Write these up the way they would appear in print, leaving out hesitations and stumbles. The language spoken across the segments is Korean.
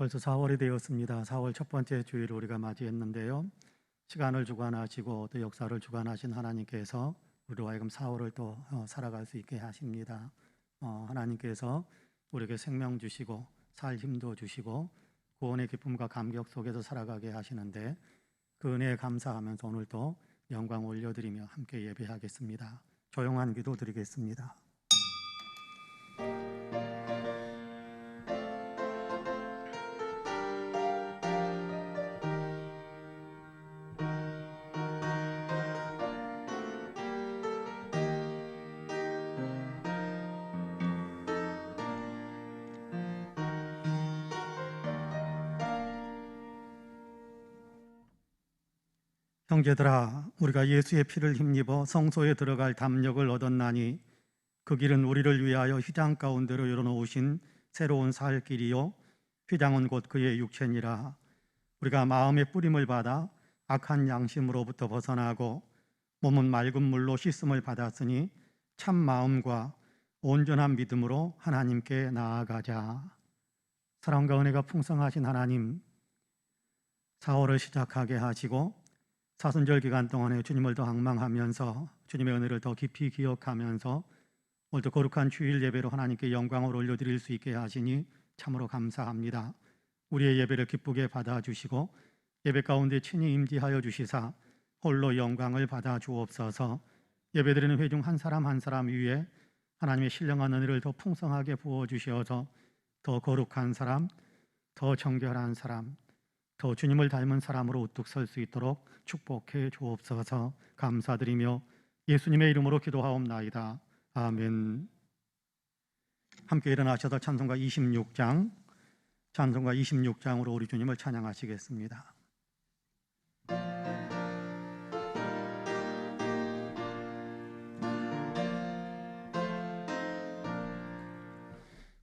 벌써 4월이 되었습니다. 4월 첫 번째 주일을 우리가 맞이했는데요. 시간을 주관하시고 또 역사를 주관하신 하나님께서 우리로 하여금 4월을 또 살아갈 수 있게 하십니다. 하나님께서 우리에게 생명 주시고 살 힘도 주시고 구원의 기쁨과 감격 속에서 살아가게 하시는데 그 은혜에 감사하면서 오늘도 영광 올려드리며 함께 예배하겠습니다. 조용한 기도 드리겠습니다. 형제들아, 우리가 예수의 피를 힘입어 성소에 들어갈 담력을 얻었나니 그 길은 우리를 위하여 휘장 가운데로 열어놓으신 새로운 살 길이요 휘장은 곧 그의 육체니라. 우리가 마음의 뿌림을 받아 악한 양심으로부터 벗어나고 몸은 맑은 물로 씻음을 받았으니 참 마음과 온전한 믿음으로 하나님께 나아가자. 사랑과 은혜가 풍성하신 하나님, 4월을 시작하게 하시고 사순절 기간 동안에 주님을 더 앙망하면서 주님의 은혜를 더 깊이 기억하면서 오늘도 거룩한 주일 예배로 하나님께 영광을 올려드릴 수 있게 하시니 참으로 감사합니다. 우리의 예배를 기쁘게 받아주시고 예배 가운데 친히 임재하여 주시사 홀로 영광을 받아 주옵소서. 예배드리는 회중 한 사람 한 사람 위에 하나님의 신령한 은혜를 더 풍성하게 부어주셔서 더 거룩한 사람, 더 정결한 사람, 더 주님을 닮은 사람으로 우뚝 설 수 있도록 축복해 주옵소서. 감사드리며 예수님의 이름으로 기도하옵나이다. 아멘. 함께 일어나셔서 찬송가 26장으로 우리 주님을 찬양하시겠습니다.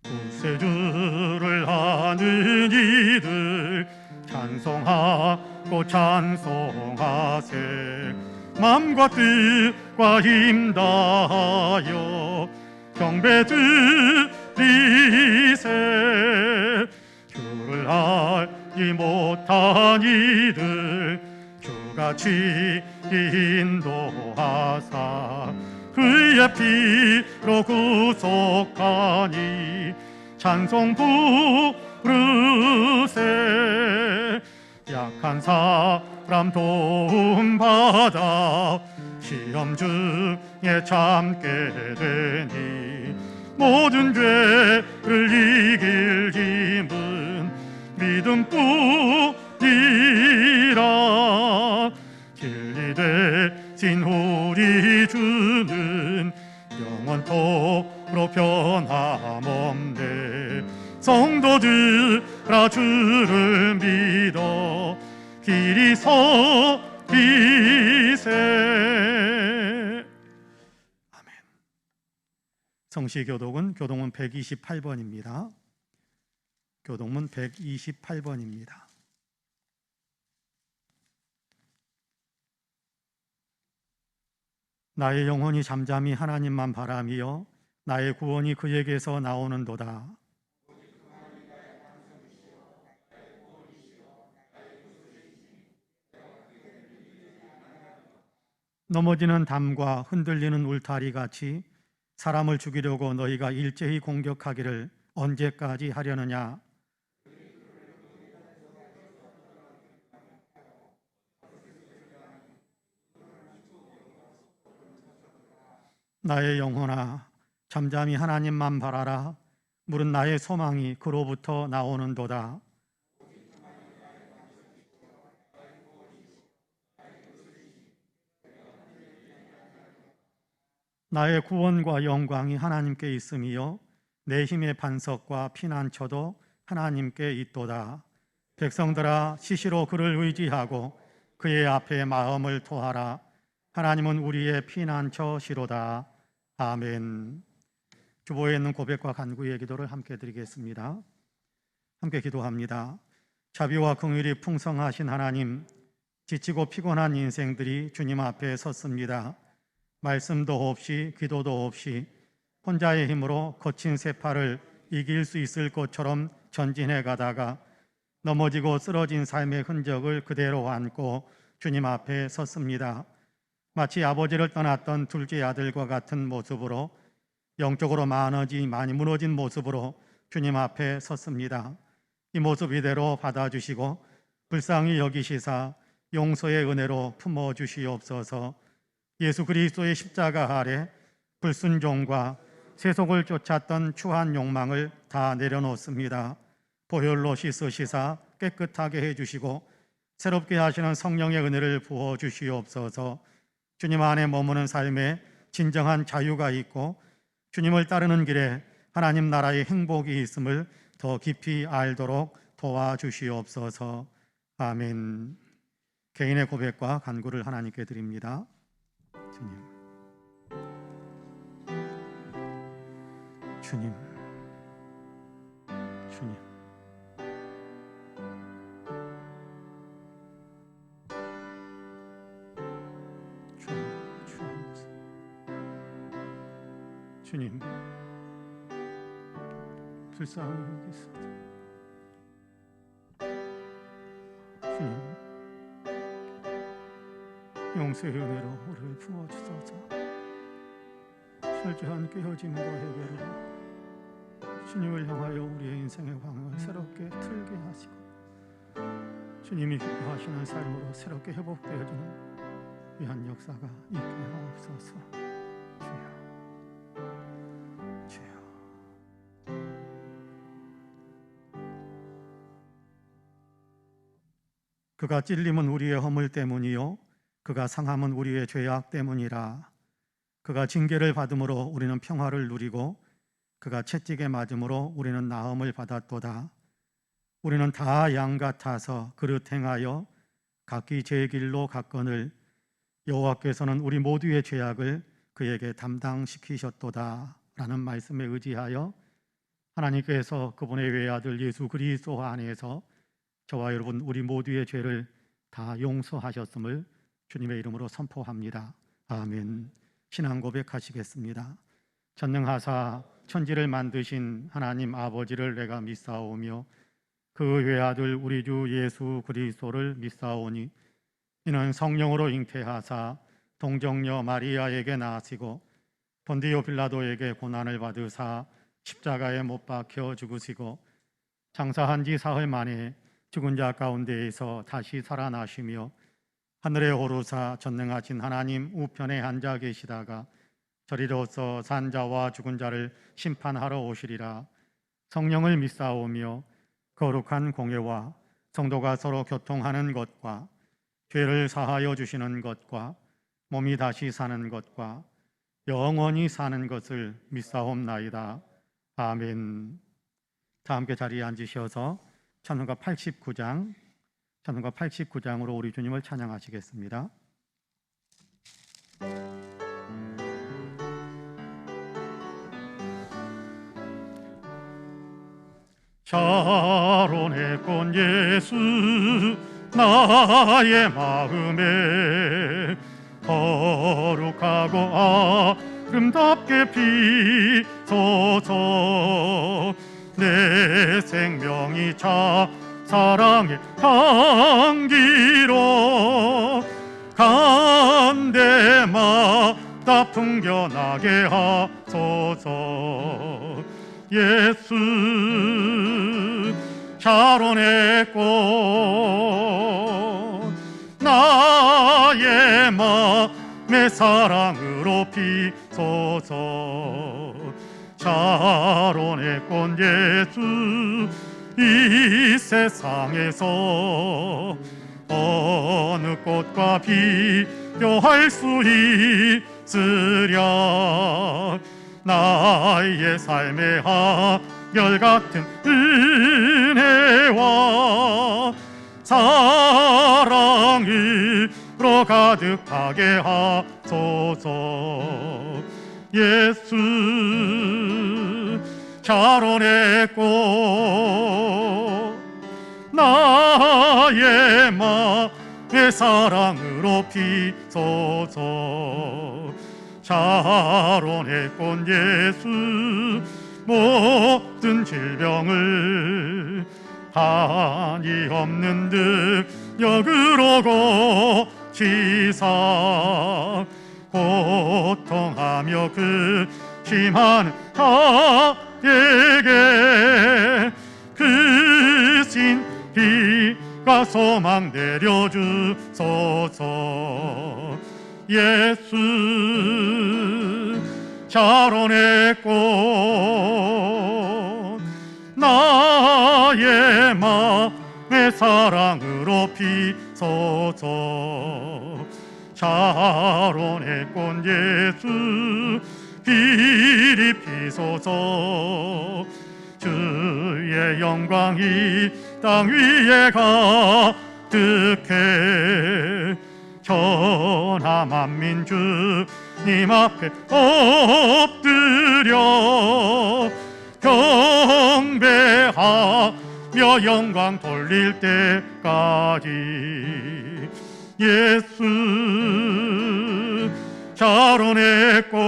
구세주를 아는 이들 찬송하고 찬송하세. 맘과 뜻과 힘 다하여 경배 드리세. 주를 알지 못한 이들 주같이 인도하사 그의 피로 구속하니 찬송 부르세. 약한 사람 도움받아 시험 중에 참게 되니 모든 죄를 이길 힘은 믿음뿐이라. 진리 되신 우리 주는 영원토록 변함없네. 성도들아 주를 믿어 길이 서기세. 아멘. 성시교독은 교동문 128번입니다. 교동문 128번입니다. 나의 영혼이 잠잠히 하나님만 바라며 나의 구원이 그에게서 나오는도다. 넘어지는 담과 흔들리는 울타리 같이 사람을 죽이려고 너희가 일제히 공격하기를 언제까지 하려느냐. 나의 영혼아, 잠잠히 하나님만 바라라. 물은 나의 소망이 그로부터 나오는도다. 나의 구원과 영광이 하나님께 있음이요 내 힘의 반석과 피난처도 하나님께 있도다. 백성들아, 시시로 그를 의지하고 그의 앞에 마음을 토하라. 하나님은 우리의 피난처시로다. 아멘. 주보에 있는 고백과 간구의 기도를 함께 드리겠습니다. 함께 기도합니다. 자비와 긍휼이 풍성하신 하나님, 지치고 피곤한 인생들이 주님 앞에 섰습니다. 말씀도 없이 기도도 없이 혼자의 힘으로 거친 세파를 이길 수 있을 것처럼 전진해 가다가 넘어지고 쓰러진 삶의 흔적을 그대로 안고 주님 앞에 섰습니다. 마치 아버지를 떠났던 둘째 아들과 같은 모습으로, 영적으로 많이 무너진 모습으로 주님 앞에 섰습니다. 이 모습 이대로 받아주시고 불쌍히 여기시사 용서의 은혜로 품어주시옵소서. 예수 그리스도의 십자가 아래 불순종과 세속을 쫓았던 추한 욕망을 다 내려놓습니다. 보혈로 씻으시사 깨끗하게 해주시고 새롭게 하시는 성령의 은혜를 부어주시옵소서. 주님 안에 머무는 삶에 진정한 자유가 있고 주님을 따르는 길에 하나님 나라의 행복이 있음을 더 깊이 알도록 도와주시옵소서. 아멘. 개인의 고백과 간구를 하나님께 드립니다. 주님, 주님, 주님, 주님, 불쌍히 여기소서. 주님, 용서의 은혜로 우리를 부어주소서. 철저한 깨어짐과 해결로 주님을 향하여 우리의 인생의 방향을 새롭게 틀게 하시고 주님이 기뻐하시는 삶으로 새롭게 회복되어지는 귀한 역사가 있게 하옵소서. 주여, 그가 찔림은 우리의 허물 때문이요 그가 상함은 우리의 죄악 때문이라. 그가 징계를 받음으로 우리는 평화를 누리고 그가 채찍에 맞음으로 우리는 나음을 받았도다. 우리는 다 양 같아서 그릇 행하여 각기 제 길로 갔거늘 여호와께서는 우리 모두의 죄악을 그에게 담당시키셨도다 라는 말씀에 의지하여 하나님께서 그분의 외아들 예수 그리스도 안에서 저와 여러분 우리 모두의 죄를 다 용서하셨음을 주님의 이름으로 선포합니다. 아멘. 신앙 고백하시겠습니다. 전능하사 천지를 만드신 하나님 아버지를 내가 믿사오며 그 외아들 우리 주 예수 그리스도를 믿사오니 이는 성령으로 잉태하사 동정녀 마리아에게 나시고 본디오 빌라도에게 고난을 받으사 십자가에 못 박혀 죽으시고 장사한 지 사흘 만에 죽은 자 가운데에서 다시 살아나시며 하늘에 오르사 전능하신 하나님 우편에 앉아 계시다가 저리로서 산 자와 죽은 자를 심판하러 오시리라. 성령을 믿사오며 거룩한 공예와 성도가 서로 교통하는 것과 죄를 사하여 주시는 것과 몸이 다시 사는 것과 영원히 사는 것을 믿사옵나이다. 아멘. 다 함께 자리에 앉으셔서 찬송가 89장으로 우리 주님을 찬양하시겠습니다. 샤론의 꽃 예수 나의 마음에 거룩하고 아름답게 피소서. 내 생명이 차 사랑의 향기로 간데마다 풍겨나게 하소서. 예수 샤론의 꽃 나의 마음의 사랑으로 피소서. 샤론의 꽃 예수 이 세상에서 어느 꽃과 비교할 수 있으랴. 나의 삶의 한결같은 은혜와 사랑으로 가득하게 하소서. 예수 샤론의 꽃 나의 마음의 사랑으로 피소서. 샤론의 꽃 예수 모든 질병을 한이 없는 듯 역으로 고치사 고통하며 그 심한 자에게 그 신비가 소망 내려주소서. 예수 샤론의 꽃 나의 마음의 사랑으로 피소서. 샤론의 꽃 예수 비리 피소서. 주의 영광이 땅 위에 가득해 천하 만민 주님 앞에 엎드려 경배하며 영광 돌릴 때까지. 예수 샤론의 꽃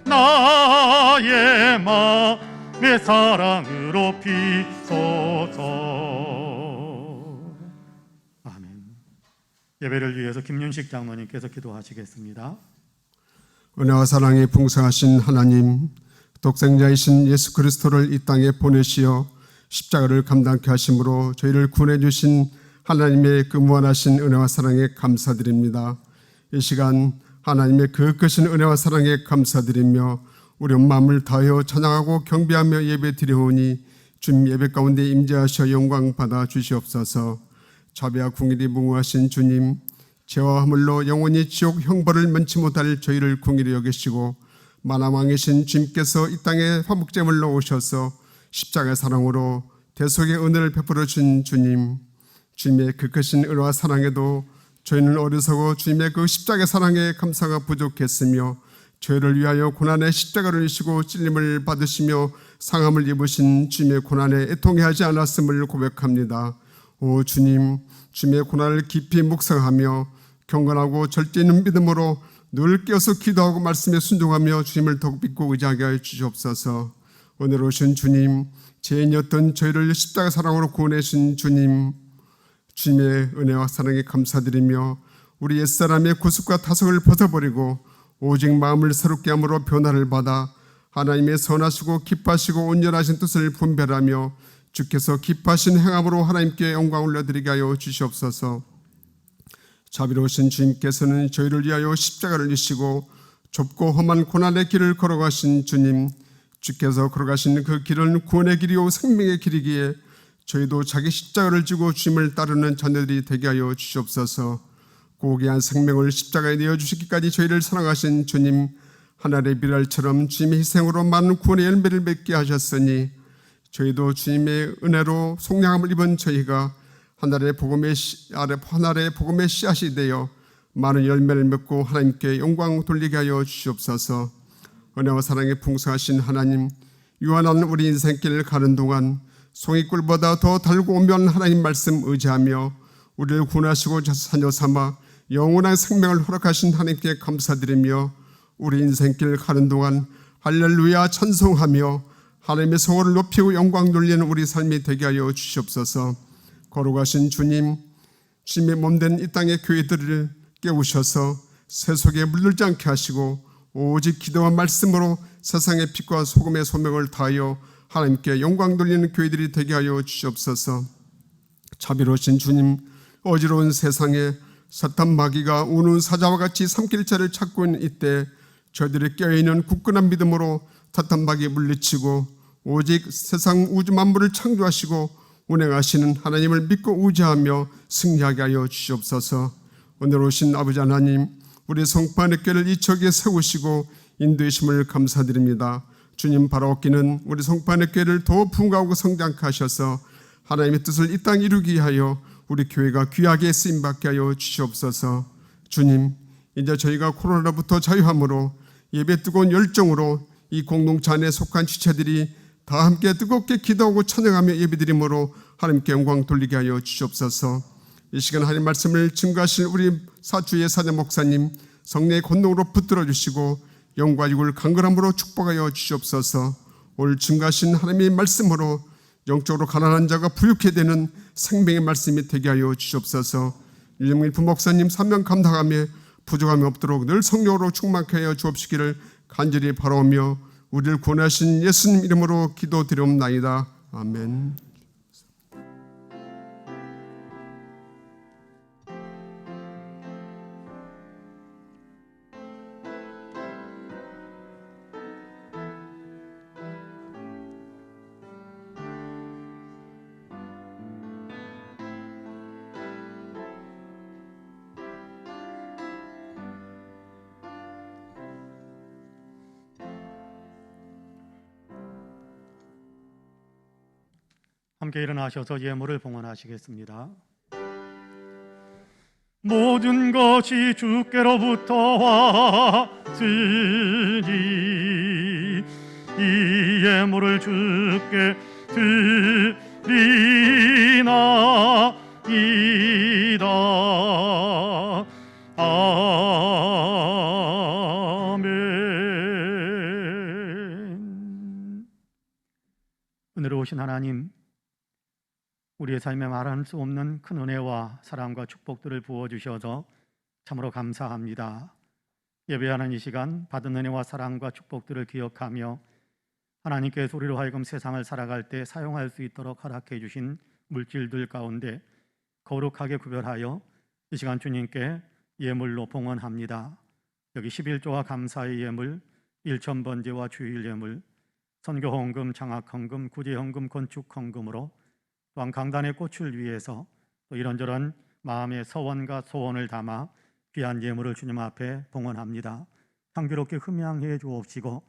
나의 마음의 사랑으로 피소서. 아멘. 예배를 위해서 김윤식 장로님께서 기도하시겠습니다. 은혜와 사랑이 풍성하신 하나님, 독생자이신 예수 그리스도를 이 땅에 보내시어 십자가를 감당케 하심으로 저희를 구원해 주신 하나님의 그 무한하신 은혜와 사랑에 감사드립니다. 이 시간 하나님의 그 크신 은혜와 사랑에 감사드리며 우리 마음을 다하여 찬양하고 경배하며 예배드리오니 주님 예배 가운데 임재하셔 영광 받아 주시옵소서. 자비와 궁일이 무궁하신 주님, 죄와 허물로 영원히 지옥 형벌을 면치 못할 저희를 궁일히 여기시고 만왕왕이신 주님께서 이 땅에 화목제물로 오셔서 십자가의 사랑으로 대속의 은혜를 베풀어 주신 주님, 주님의 그 크신 은혜와 사랑에도 저희는 어리석어 주님의 그 십자가의 사랑에 감사가 부족했으며 저희를 위하여 고난의 십자가를 지시고 찔림을 받으시며 상함을 입으신 주님의 고난에 애통해하지 않았음을 고백합니다. 오 주님, 주님의 고난을 깊이 묵상하며 경건하고 절대 있는 믿음으로 늘 깨어서 기도하고 말씀에 순종하며 주님을 더욱 믿고 의지하게 하여 주시옵소서. 오늘 오신 주님, 죄인이었던 저희를 십자가 사랑으로 구원해 주신 주님, 주님의 은혜와 사랑에 감사드리며 우리 옛사람의 구습과 타성을 벗어버리고 오직 마음을 새롭게 함으로 변화를 받아 하나님의 선하시고 기뻐하시고 온전하신 뜻을 분별하며 주께서 기뻐하신 행함으로 하나님께 영광을 올려드리게 하여 주시옵소서. 자비로우신 주님께서는 저희를 위하여 십자가를 지시고 좁고 험한 고난의 길을 걸어가신 주님, 주께서 걸어가신 그 길은 구원의 길이요 생명의 길이기에 저희도 자기 십자가를 지고 주님을 따르는 자녀들이 되게 하여 주시옵소서. 고귀한 생명을 십자가에 내어주시기까지 저희를 사랑하신 주님, 하늘의 비랄처럼 주님의 희생으로 많은 구원의 열매를 맺게 하셨으니 저희도 주님의 은혜로 속량함을 입은 저희가 하늘의 복음의 씨앗이 되어 많은 열매를 맺고 하나님께 영광 돌리게 하여 주시옵소서. 은혜와 사랑에 풍성하신 하나님, 유한한 우리 인생길을 가는 동안 송이꿀보다 더 달고 오면 하나님 말씀 의지하며 우리를 구원하시고 자녀 삼아 영원한 생명을 허락하신 하나님께 감사드리며 우리 인생길 가는 동안 할렐루야 찬송하며 하나님의 성호를 높이고 영광 돌리는 우리 삶이 되게 하여 주시옵소서. 거룩하신 주님, 주님의 몸된 이 땅의 교회들을 깨우셔서 세속에 물들지 않게 하시고 오직 기도와 말씀으로 세상의 빛과 소금의 소명을 다하여 하나님께 영광 돌리는 교회들이 되게 하여 주시옵소서. 자비로우신 주님, 어지러운 세상에 사탄 마귀가 우는 사자와 같이 삼킬 자를 찾고 있는 이때 저희들이 깨어있는 굳건한 믿음으로 사탄 마귀 물리치고 오직 세상 우주 만물을 창조하시고 운행하시는 하나님을 믿고 의지하며 승리하게 하여 주시옵소서. 오늘 오신 아버지 하나님, 우리 성판의 꾀를 이척에 세우시고 인도하심을 감사드립니다. 주님 바라옵기는 우리 성판의 꾀를 더 풍부하고 성장케 하셔서 하나님의 뜻을 이 땅 이루기 위하여 우리 교회가 귀하게 쓰임받게 하여 주시옵소서. 주님, 이제 저희가 코로나로부터 자유함으로 예배 뜨거운 열정으로 이 공동체 안에 속한 지체들이 다 함께 뜨겁게 기도하고 찬양하며 예배드림으로 하나님께 영광 돌리게 하여 주시옵소서. 이 시간 하나님 말씀을 증거하실 우리 사주의 사대 목사님 성령의 권능으로 붙들어 주시고 영과 육을 강건함으로 축복하여 주시옵소서. 오늘 증가하신 하나님의 말씀으로 영적으로 가난한 자가 부유케 되는 생명의 말씀이 되게 하여 주시옵소서. 유정민 부목사님 사명 감당하며 부족함이 없도록 늘 성령으로 충만케 하여 주옵시기를 간절히 바라오며 우리를 구원하신 예수님 이름으로 기도드리옵나이다. 아멘. 함께 일어나셔서 예물을 봉헌하시겠습니다. 모든 것이 주께로부터 왔으니 이 예물을 주께 드리나이다. 아멘. 은혜로우신 하나님, 우리의 삶에 말할 수 없는 큰 은혜와 사랑과 축복들을 부어주셔서 참으로 감사합니다. 예배하는 이 시간 받은 은혜와 사랑과 축복들을 기억하며 하나님께서 우리로 하여금 세상을 살아갈 때 사용할 수 있도록 허락해 주신 물질들 가운데 거룩하게 구별하여 이 시간 주님께 예물로 봉헌합니다. 여기 11조와 감사의 예물, 일천번제와 주일 예물, 선교헌금, 장학헌금, 구제헌금, 건축헌금으로 또한 강단의 꽃을 위해서 또 이런저런 마음의 서원과 소원을 담아 귀한 예물을 주님 앞에 봉헌합니다. 향기롭게 흠양해 주옵시고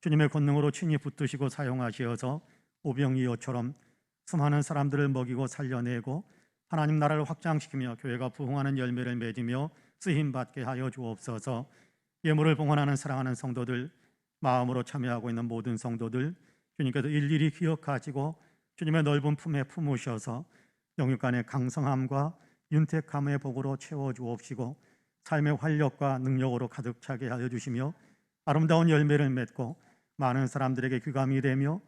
주님의 권능으로 친히 붙드시고 사용하시어서 오병이어처럼 수많은 사람들을 먹이고 살려내고 하나님 나라를 확장시키며 교회가 부흥하는 열매를 맺으며 쓰임받게 하여 주옵소서. 예물을 봉헌하는 사랑하는 성도들, 마음으로 참여하고 있는 모든 성도들 주님께서 일일이 기억하시고 주님의 넓은 품에 품으셔서 영육간의 강성함과 윤택함의 복으로 채워주옵시고 삶의 활력과 능력으로 가득 차게 하여 주시며 아름다운 열매를 맺고 많은 사람들에게 귀감이 되며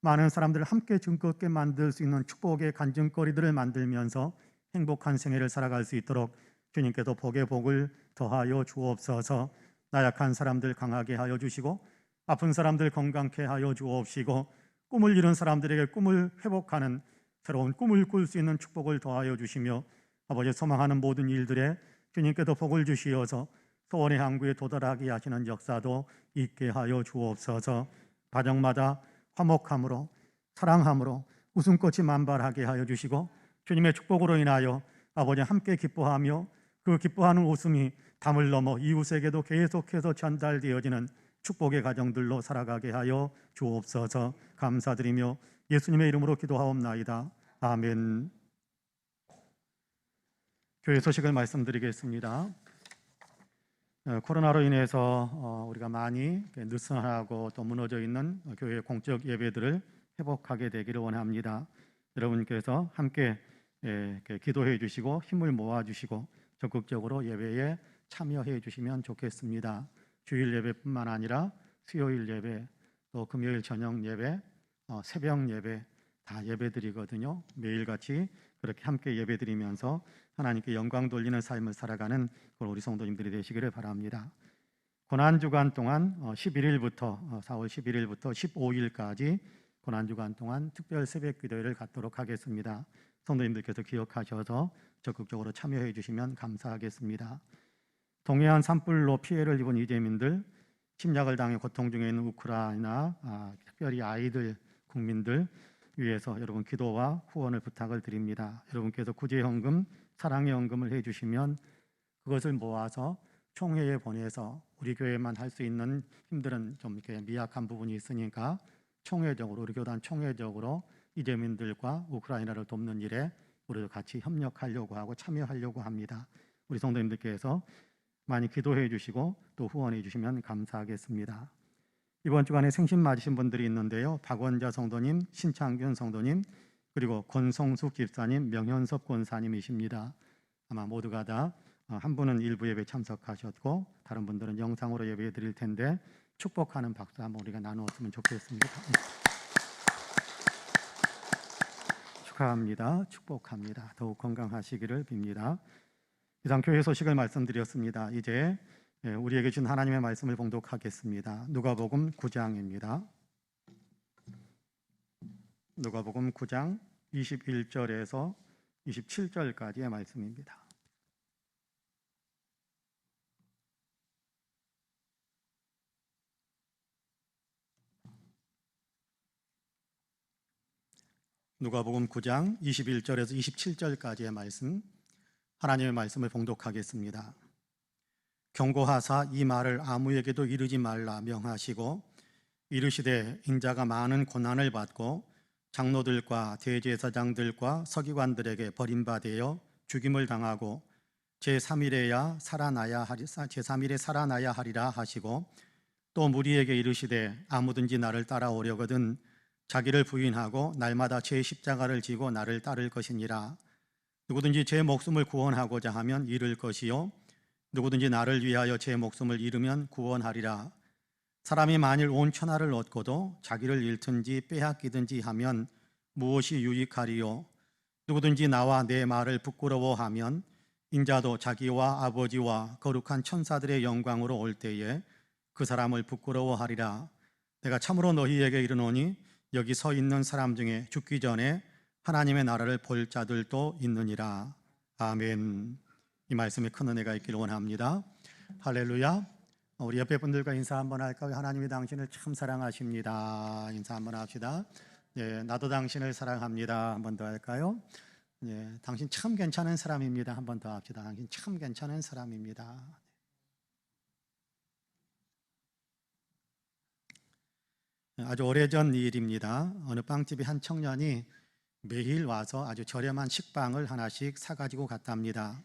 많은 사람들을 함께 즐겁게 만들 수 있는 축복의 간증거리들을 만들면서 행복한 생애를 살아갈 수 있도록 주님께서 복의 복을 더하여 주옵소서. 나약한 사람들 강하게 하여 주시고 아픈 사람들 건강케 하여 주옵시고 꿈을 이룬 사람들에게 꿈을 회복하는 새로운 꿈을 꿀 수 있는 축복을 더하여 주시며 아버지 소망하는 모든 일들에 주님께서 복을 주시어서 소원의 항구에 도달하게 하시는 역사도 있게 하여 주옵소서. 가정마다 화목함으로 사랑함으로 웃음꽃이 만발하게 하여 주시고 주님의 축복으로 인하여 아버지 함께 기뻐하며 그 기뻐하는 웃음이 담을 넘어 이웃에게도 계속해서 전달되어지는 축복의 가정들로 살아가게 하여 주옵소서. 감사드리며 예수님의 이름으로 기도하옵나이다. 아멘. 교회 소식을 말씀드리겠습니다. 코로나로 인해서 우리가 많이 느슨하고 또 무너져 있는 교회 공적 예배들을 회복하게 되기를 원합니다. 여러분께서 함께 기도해 주시고 힘을 모아 주시고 적극적으로 예배에 참여해 주시면 좋겠습니다. 주일 예배뿐만 아니라 수요일 예배, 또 금요일 저녁 예배, 새벽 예배 다 예배드리거든요. 매일같이 그렇게 함께 예배드리면서 하나님께 영광 돌리는 삶을 살아가는 우리 성도님들이 되시기를 바랍니다. 고난주간 동안 11일부터 4월 11일부터 15일까지 고난주간 동안 특별 새벽 기도회를 갖도록 하겠습니다. 성도님들께서 기억하셔서 적극적으로 참여해 주시면 감사하겠습니다. 동해안 산불로 피해를 입은 이재민들, 침략을 당해 고통 중에 있는 우크라이나, 특별히 아이들, 국민들 위해서 여러분 기도와 후원을 부탁을 드립니다. 여러분께서 구제헌금, 사랑의 헌금을 해주시면 그것을 모아서 총회에 보내서 우리 교회만 할 수 있는 힘들은 좀 이렇게 미약한 부분이 있으니까 총회적으로 우리 교단 총회적으로 이재민들과 우크라이나를 돕는 일에 우리도 같이 협력하려고 하고 참여하려고 합니다. 우리 성도님들께서 많이 기도해 주시고 또 후원해 주시면 감사하겠습니다. 이번 주간에 생신 맞으신 분들이 있는데요. 박원자 성도님, 신창균 성도님, 그리고 권성숙 집사님, 명현섭 권사님이십니다. 아마 모두가 다 한 분은 일부 예배 참석하셨고 다른 분들은 영상으로 예배 드릴 텐데 축복하는 박수 한번 우리가 나누었으면 좋겠습니다. 축하합니다. 축복합니다. 더욱 건강하시기를 빕니다. 이상 교회 소식을 말씀드렸습니다. 이제 우리에게 준 하나님의 말씀을 봉독하겠습니다. 누가복음 9장입니다. 누가복음 9장 21절에서 27절까지의 말씀입니다. 누가복음 9장 21절에서 27절까지의 말씀, 하나님의 말씀을 봉독하겠습니다. 경고하사 이 말을 아무에게도 이르지 말라 명하시고 이르시되 인자가 많은 고난을 받고 장로들과 대제사장들과 서기관들에게 버림받아 죽임을 당하고 제3일에 살아나야 하리라 하시고 또 무리에게 이르시되 아무든지 나를 따라오려거든 자기를 부인하고 날마다 제 십자가를 지고 나를 따를 것이니라. 누구든지 제 목숨을 구원하고자 하면 잃을 것이요 누구든지 나를 위하여 제 목숨을 잃으면 구원하리라. 사람이 만일 온 천하를 얻고도 자기를 잃든지 빼앗기든지 하면 무엇이 유익하리요? 누구든지 나와 내 말을 부끄러워하면 인자도 자기와 아버지와 거룩한 천사들의 영광으로 올 때에 그 사람을 부끄러워하리라. 내가 참으로 너희에게 이르노니 여기 서 있는 사람 중에 죽기 전에 하나님의 나라를 볼 자들도 있느니라. 아멘. 이 말씀에 큰 은혜가 있기를 원합니다. 할렐루야. 우리 옆에 분들과 인사 한번 할까요? 하나님이 당신을 참 사랑하십니다. 인사 한번 합시다. 네, 나도 당신을 사랑합니다. 한 번 더 할까요? 네, 당신 참 괜찮은 사람입니다. 한 번 더 합시다. 당신 참 괜찮은 사람입니다. 아주 오래전 일입니다. 어느 빵집에 한 청년이 매일 와서 아주 저렴한 식빵을 하나씩 사가지고 갔답니다.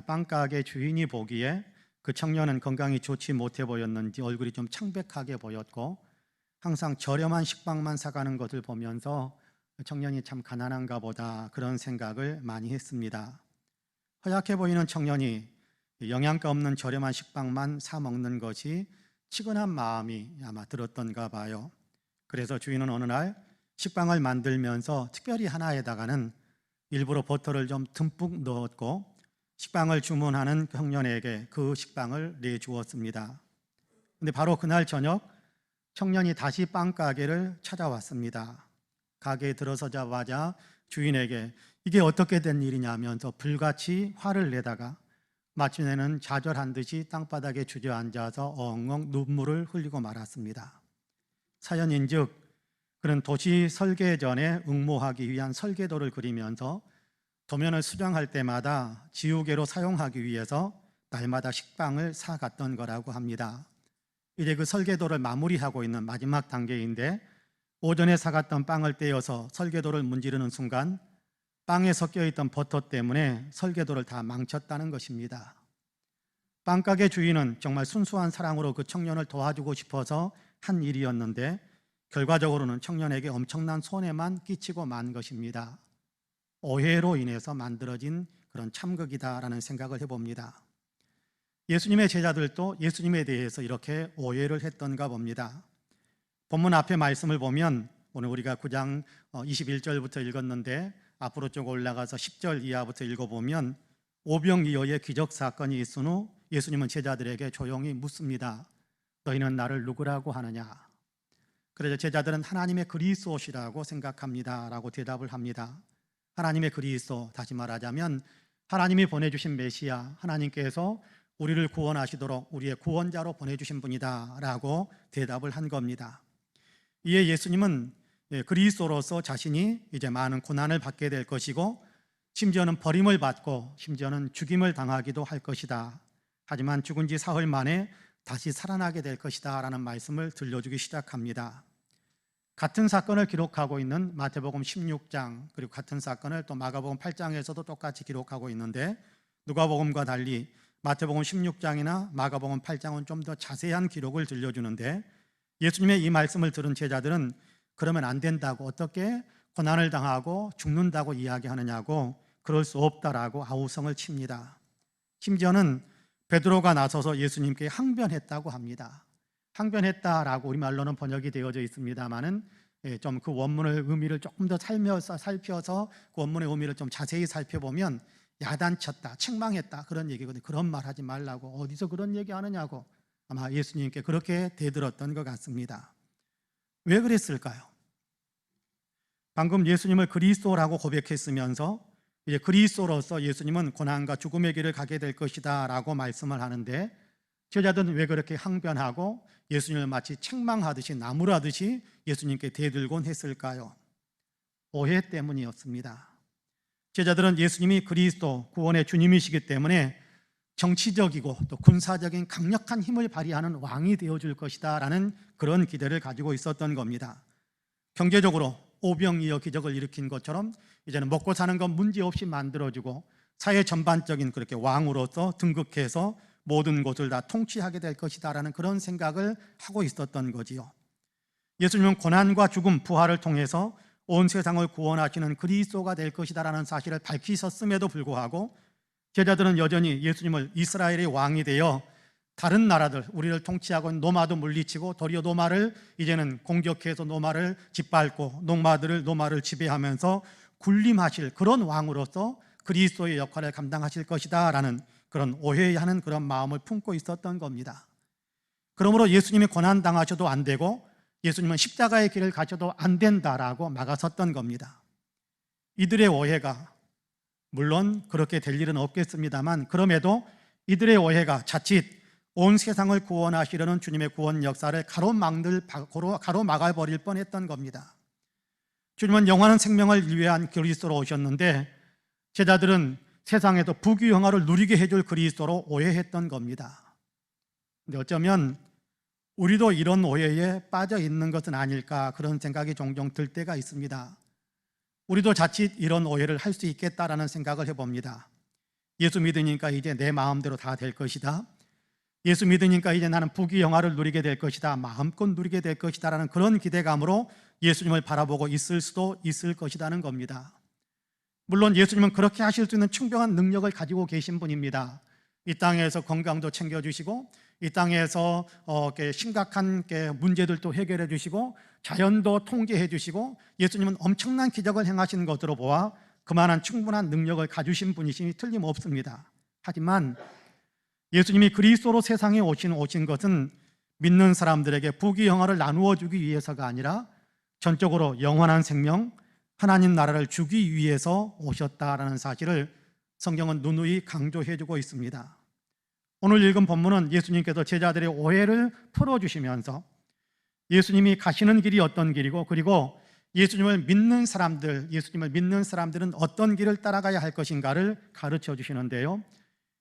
빵가게 주인이 보기에 그 청년은 건강이 좋지 못해 보였는지 얼굴이 좀 창백하게 보였고 항상 저렴한 식빵만 사가는 것을 보면서 청년이 참 가난한가 보다 그런 생각을 많이 했습니다. 허약해 보이는 청년이 영양가 없는 저렴한 식빵만 사 먹는 것이 치근한 마음이 아마 들었던가 봐요. 그래서 주인은 어느 날 식빵을 만들면서 특별히 하나에다가는 일부러 버터를 좀 듬뿍 넣었고 식빵을 주문하는 청년에게 그 식빵을 내주었습니다. 근데 바로 그날 저녁 청년이 다시 빵가게를 찾아왔습니다. 가게에 들어서자마자 주인에게 이게 어떻게 된 일이냐면서 불같이 화를 내다가 마침내는 좌절한 듯이 땅바닥에 주저앉아서 엉엉 눈물을 흘리고 말았습니다. 사연인즉 그는 도시 설계 전에 응모하기 위한 설계도를 그리면서 도면을 수정할 때마다 지우개로 사용하기 위해서 날마다 식빵을 사갔던 거라고 합니다. 이제 그 설계도를 마무리하고 있는 마지막 단계인데 오전에 사갔던 빵을 떼어서 설계도를 문지르는 순간 빵에 섞여있던 버터 때문에 설계도를 다 망쳤다는 것입니다. 빵가게 주인은 정말 순수한 사랑으로 그 청년을 도와주고 싶어서 한 일이었는데 결과적으로는 청년에게 엄청난 손해만 끼치고 만 것입니다. 오해로 인해서 만들어진 그런 참극이다라는 생각을 해봅니다. 예수님의 제자들도 예수님에 대해서 이렇게 오해를 했던가 봅니다. 본문 앞에 말씀을 보면 오늘 우리가 9장 21절부터 읽었는데 앞으로 쭉 올라가서 10절 이하부터 읽어보면 오병이어의 기적 사건이 있은 후 예수님은 제자들에게 조용히 묻습니다. 너희는 나를 누구라고 하느냐? 그래서 제자들은 하나님의 그리스도시라고 생각합니다 라고 대답을 합니다. 하나님의 그리스도, 다시 말하자면 하나님이 보내주신 메시아, 하나님께서 우리를 구원하시도록 우리의 구원자로 보내주신 분이다 라고 대답을 한 겁니다. 이에 예수님은 그리스도로서 자신이 이제 많은 고난을 받게 될 것이고 심지어는 버림을 받고 심지어는 죽임을 당하기도 할 것이다. 하지만 죽은 지 사흘 만에 다시 살아나게 될 것이다 라는 말씀을 들려주기 시작합니다. 같은 사건을 기록하고 있는 마태복음 16장 그리고 같은 사건을 또 마가복음 8장에서도 똑같이 기록하고 있는데 누가복음과 달리 마태복음 16장이나 마가복음 8장은 좀 더 자세한 기록을 들려주는데 예수님의 이 말씀을 들은 제자들은 그러면 안 된다고, 어떻게 고난을 당하고 죽는다고 이야기하느냐고, 그럴 수 없다라고 아우성을 칩니다. 심지어는 베드로가 나서서 예수님께 항변했다고 합니다. 항변했다라고 우리말로는 번역이 되어져 있습니다만은 좀 그 원문의 의미를 조금 더 살펴서 그 원문의 의미를 좀 자세히 살펴보면 야단쳤다, 책망했다 그런 얘기거든요. 그런 말 하지 말라고, 어디서 그런 얘기 하느냐고 아마 예수님께 그렇게 대들었던 것 같습니다. 왜 그랬을까요? 방금 예수님을 그리스도라고 고백했으면서 이제 그리스도로서 예수님은 고난과 죽음의 길을 가게 될 것이다 라고 말씀을 하는데, 제자들은 왜 그렇게 항변하고 예수님을 마치 책망하듯이 나무라듯이 예수님께 대들곤 했을까요? 오해 때문이었습니다. 제자들은 예수님이 그리스도 구원의 주님이시기 때문에 정치적이고 또 군사적인 강력한 힘을 발휘하는 왕이 되어줄 것이다 라는 그런 기대를 가지고 있었던 겁니다. 경제적으로 오병이어 기적을 일으킨 것처럼 이제는 먹고 사는 건 문제없이 만들어주고 사회 전반적인 그렇게 왕으로서 등극해서 모든 곳을 다 통치하게 될 것이다 라는 그런 생각을 하고 있었던 거지요. 예수님은 고난과 죽음, 부활을 통해서 온 세상을 구원하시는 그리스도가 될 것이다 라는 사실을 밝히셨음에도 불구하고 제자들은 여전히 예수님을 이스라엘의 왕이 되어 다른 나라들, 우리를 통치하고 있는 노마도 물리치고 도리어 노마를 이제는 공격해서 노마를 짓밟고 노마를 지배하면서 군림하실 그런 왕으로서 그리스도의 역할을 감당하실 것이다 라는 그런 오해하는 그런 마음을 품고 있었던 겁니다. 그러므로 예수님이 고난당하셔도 안 되고 예수님은 십자가의 길을 가셔도 안 된다라고 막아섰던 겁니다. 이들의 오해가 물론 그렇게 될 일은 없겠습니다만, 그럼에도 이들의 오해가 자칫 온 세상을 구원하시려는 주님의 구원 역사를 가로막아버릴 뻔했던 겁니다. 주님은 영원한 생명을 위한 그리스도로 오셨는데 제자들은 세상에서 부귀영화를 누리게 해줄 그리스도로 오해했던 겁니다. 근데 어쩌면 우리도 이런 오해에 빠져 있는 것은 아닐까 그런 생각이 종종 들 때가 있습니다. 우리도 자칫 이런 오해를 할 수 있겠다라는 생각을 해봅니다. 예수 믿으니까 이제 내 마음대로 다 될 것이다. 예수 믿으니까 이제 나는 부귀영화를 누리게 될 것이다. 마음껏 누리게 될 것이다 라는 그런 기대감으로 예수님을 바라보고 있을 수도 있을 것이라는 겁니다. 물론 예수님은 그렇게 하실 수 있는 충분한 능력을 가지고 계신 분입니다. 이 땅에서 건강도 챙겨주시고 이 땅에서 심각한 문제들도 해결해 주시고 자연도 통제해 주시고 예수님은 엄청난 기적을 행하신 것으로 보아 그만한 충분한 능력을 가지신 분이시니 틀림없습니다. 하지만 예수님이 그리스도로 세상에 오신 것은 믿는 사람들에게 부귀영화를 나누어 주기 위해서가 아니라 전적으로 영원한 생명, 하나님 나라를 주기 위해서 오셨다라는 사실을 성경은 누누이 강조해주고 있습니다. 오늘 읽은 본문은 예수님께서 제자들의 오해를 풀어주시면서 예수님이 가시는 길이 어떤 길이고 그리고 예수님을 믿는 사람들은 어떤 길을 따라가야 할 것인가를 가르쳐 주시는데요.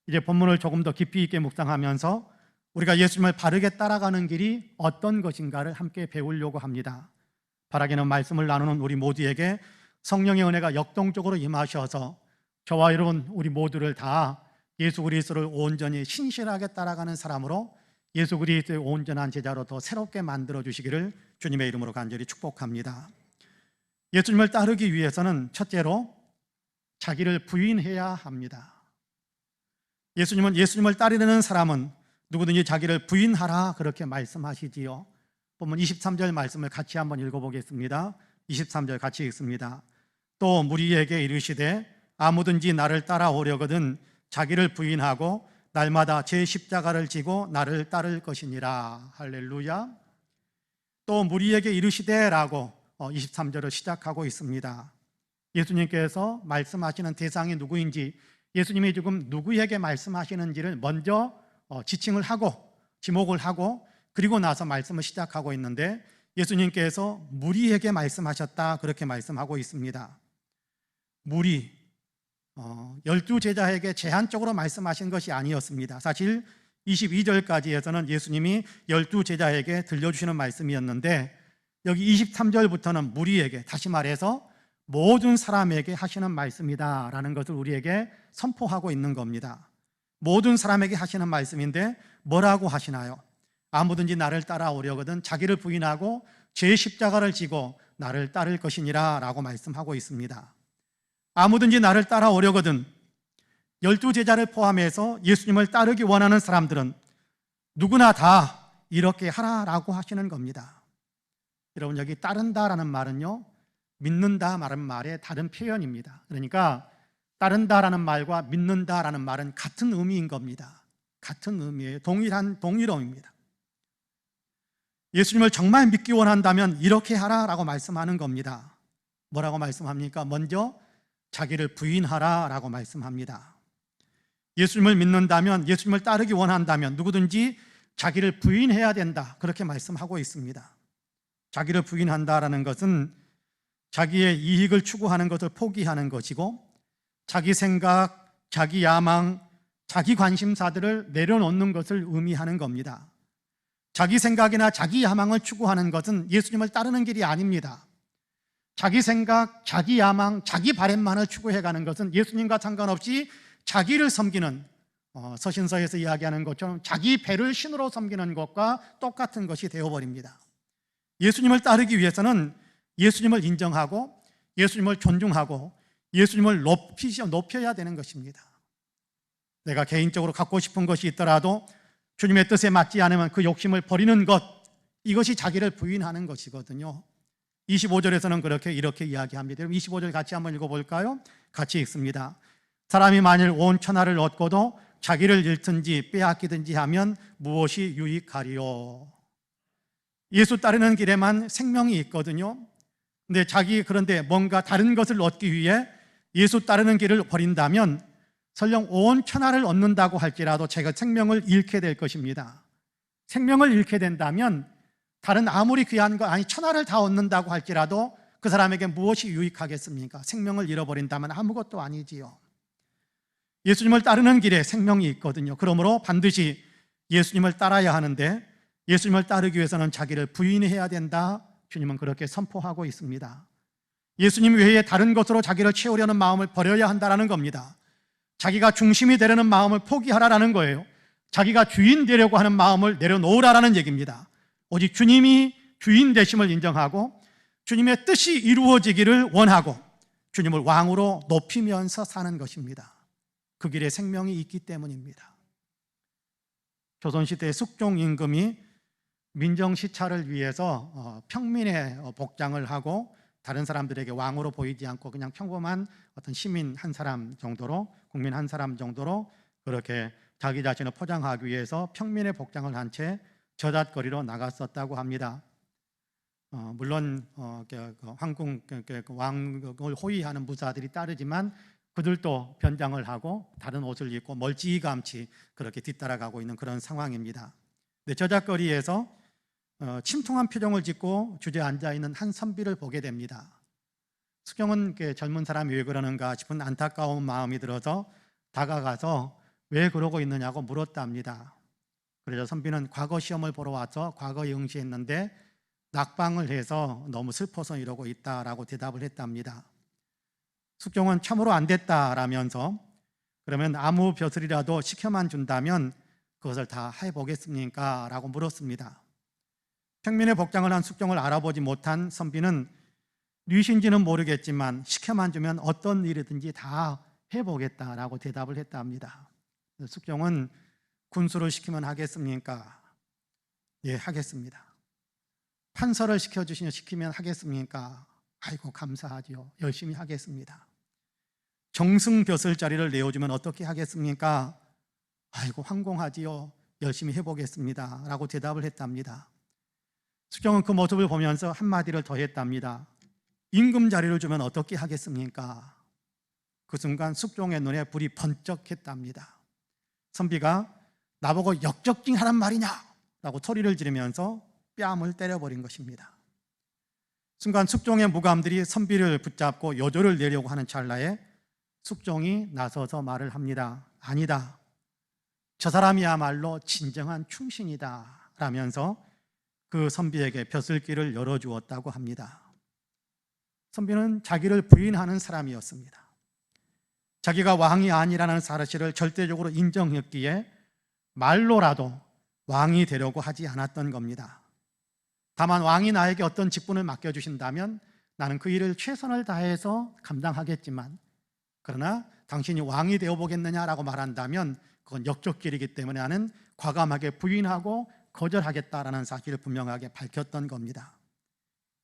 이제 본문을 조금 더 깊이 있게 묵상하면서 우리가 예수님을 바르게 따라가는 길이 어떤 것인가를 함께 배우려고 합니다. 바라기는 말씀을 나누는 우리 모두에게 성령의 은혜가 역동적으로 임하셔서 저와 여러분 우리 모두를 다 예수 그리스도를 온전히 신실하게 따라가는 사람으로 예수 그리스도의 온전한 제자로 더 새롭게 만들어 주시기를 주님의 이름으로 간절히 축복합니다. 예수님을 따르기 위해서는 첫째로 자기를 부인해야 합니다. 예수님을 따르는 사람은 누구든지 자기를 부인하라 그렇게 말씀하시지요. 본문 23절 말씀을 같이 한번 읽어보겠습니다. 23절 같이 읽습니다. 또 무리에게 이르시되 아무든지 나를 따라오려거든 자기를 부인하고 날마다 제 십자가를 지고 나를 따를 것이니라. 할렐루야. 또 무리에게 이르시되라고 23절을 시작하고 있습니다. 예수님께서 말씀하시는 대상이 누구인지, 예수님이 지금 누구에게 말씀하시는지를 먼저 지목을 하고 그리고 나서 말씀을 시작하고 있는데 예수님께서 무리에게 말씀하셨다 그렇게 말씀하고 있습니다. 무리 12제자에게 제한적으로 말씀하신 것이 아니었습니다. 사실 22절까지에서는 예수님이 12제자에게 들려주시는 말씀이었는데 여기 23절부터는 무리에게, 다시 말해서 모든 사람에게 하시는 말씀이다 라는 것을 우리에게 선포하고 있는 겁니다. 모든 사람에게 하시는 말씀인데 뭐라고 하시나요? 아무든지 나를 따라오려거든 자기를 부인하고 제 십자가를 지고 나를 따를 것이니라 라고 말씀하고 있습니다. 아무든지 나를 따라오려거든, 12제자를 포함해서 예수님을 따르기 원하는 사람들은 누구나 다 이렇게 하라라고 하시는 겁니다. 여러분, 여기 따른다라는 말은요, 믿는다 말의 다른 표현입니다. 그러니까 따른다라는 말과 믿는다라는 말은 같은 의미인 겁니다. 같은 의미예요. 동일어입니다. 예수님을 정말 믿기 원한다면 이렇게 하라라고 말씀하는 겁니다. 뭐라고 말씀합니까? 먼저 자기를 부인하라라고 말씀합니다. 예수님을 믿는다면, 예수님을 따르기 원한다면 누구든지 자기를 부인해야 된다, 그렇게 말씀하고 있습니다. 자기를 부인한다라는 것은 자기의 이익을 추구하는 것을 포기하는 것이고, 자기 생각, 자기 야망, 자기 관심사들을 내려놓는 것을 의미하는 겁니다. 자기 생각이나 자기 야망을 추구하는 것은 예수님을 따르는 길이 아닙니다. 자기 생각, 자기 야망, 자기 바램만을 추구해가는 것은 예수님과 상관없이 자기를 섬기는, 서신서에서 이야기하는 것처럼 자기 배를 신으로 섬기는 것과 똑같은 것이 되어버립니다. 예수님을 따르기 위해서는 예수님을 인정하고 예수님을 존중하고 예수님을 높여야 되는 것입니다. 내가 개인적으로 갖고 싶은 것이 있더라도 주님의 뜻에 맞지 않으면 그 욕심을 버리는 것, 이것이 자기를 부인하는 것이거든요. 25절에서는 이렇게 이야기합니다. 25절 같이 한번 읽어볼까요? 같이 읽습니다. 사람이 만일 온 천하를 얻고도 자기를 잃든지 빼앗기든지 하면 무엇이 유익하리요? 예수 따르는 길에만 생명이 있거든요. 그런데 뭔가 다른 것을 얻기 위해 예수 따르는 길을 버린다면 설령 온 천하를 얻는다고 할지라도 제가 생명을 잃게 될 것입니다. 생명을 잃게 된다면 다른 아무리 귀한 거, 천하를 다 얻는다고 할지라도 그 사람에게 무엇이 유익하겠습니까? 생명을 잃어버린다면 아무것도 아니지요. 예수님을 따르는 길에 생명이 있거든요. 그러므로 반드시 예수님을 따라야 하는데, 예수님을 따르기 위해서는 자기를 부인해야 된다, 주님은 그렇게 선포하고 있습니다. 예수님 외에 다른 것으로 자기를 채우려는 마음을 버려야 한다는 겁니다. 자기가 중심이 되려는 마음을 포기하라는 거예요. 자기가 주인 되려고 하는 마음을 내려놓으라는 얘기입니다. 오직 주님이 주인 되심을 인정하고 주님의 뜻이 이루어지기를 원하고 주님을 왕으로 높이면서 사는 것입니다. 그 길에 생명이 있기 때문입니다. 조선시대 숙종 임금이 민정시찰을 위해서 평민의 복장을 하고 다른 사람들에게 왕으로 보이지 않고 그냥 평범한 어떤 시민 한 사람 정도로, 국민 한 사람 정도로 그렇게 자기 자신을 포장하기 위해서 평민의 복장을 한 채 저잣거리로 나갔었다고 합니다. 물론 황궁 왕을 호위하는 무사들이 따르지만 그들도 변장을 하고 다른 옷을 입고 멀찌감치 그렇게 뒤따라가고 있는 그런 상황입니다. 저잣거리에서 침통한 표정을 짓고 주저앉아 있는 한 선비를 보게 됩니다. 숙경은 젊은 사람이 왜 그러는가 싶은 안타까운 마음이 들어서 다가가서 왜 그러고 있느냐고 물었답니다. 그래서 선비는 과거 시험을 보러 와서 과거에 응시했는데 낙방을 해서 너무 슬퍼서 이러고 있다라고 대답을 했답니다. 숙경은 참으로 안 됐다라면서 그러면 아무 벼슬이라도 시켜만 준다면 그것을 다 해보겠습니까? 라고 물었습니다. 평민의 복장을 한 숙경을 알아보지 못한 선비는 뉘신지는 모르겠지만 시켜만 주면 어떤 일이든지 다 해보겠다라고 대답을 했답니다. 숙경은 군수를 시키면 하겠습니까? 예, 하겠습니다. 판서를 시키면 하겠습니까? 아이고 감사하죠. 열심히 하겠습니다. 정승벼슬 자리를 내어주면 어떻게 하겠습니까? 아이고 황공하지요. 열심히 해보겠습니다. 라고 대답을 했답니다. 숙경은 그 모습을 보면서 한마디를 더 했답니다. 임금 자리를 주면 어떻게 하겠습니까? 그 순간 숙종의 눈에 불이 번쩍했답니다. 선비가 나보고 역적징하란 말이냐? 라고 소리를 지르면서 뺨을 때려버린 것입니다. 순간 숙종의 무감들이 선비를 붙잡고 요조를 내려고 하는 찰나에 숙종이 나서서 말을 합니다. 아니다. 저 사람이야말로 진정한 충신이다 라면서 그 선비에게 벼슬길을 열어주었다고 합니다. 선비는 자기를 부인하는 사람이었습니다. 자기가 왕이 아니라는 사실을 절대적으로 인정했기에 말로라도 왕이 되려고 하지 않았던 겁니다. 다만 왕이 나에게 어떤 직분을 맡겨주신다면 나는 그 일을 최선을 다해서 감당하겠지만 그러나 당신이 왕이 되어보겠느냐라고 말한다면 그건 역적길이기 때문에 나는 과감하게 부인하고 거절하겠다라는 사실을 분명하게 밝혔던 겁니다.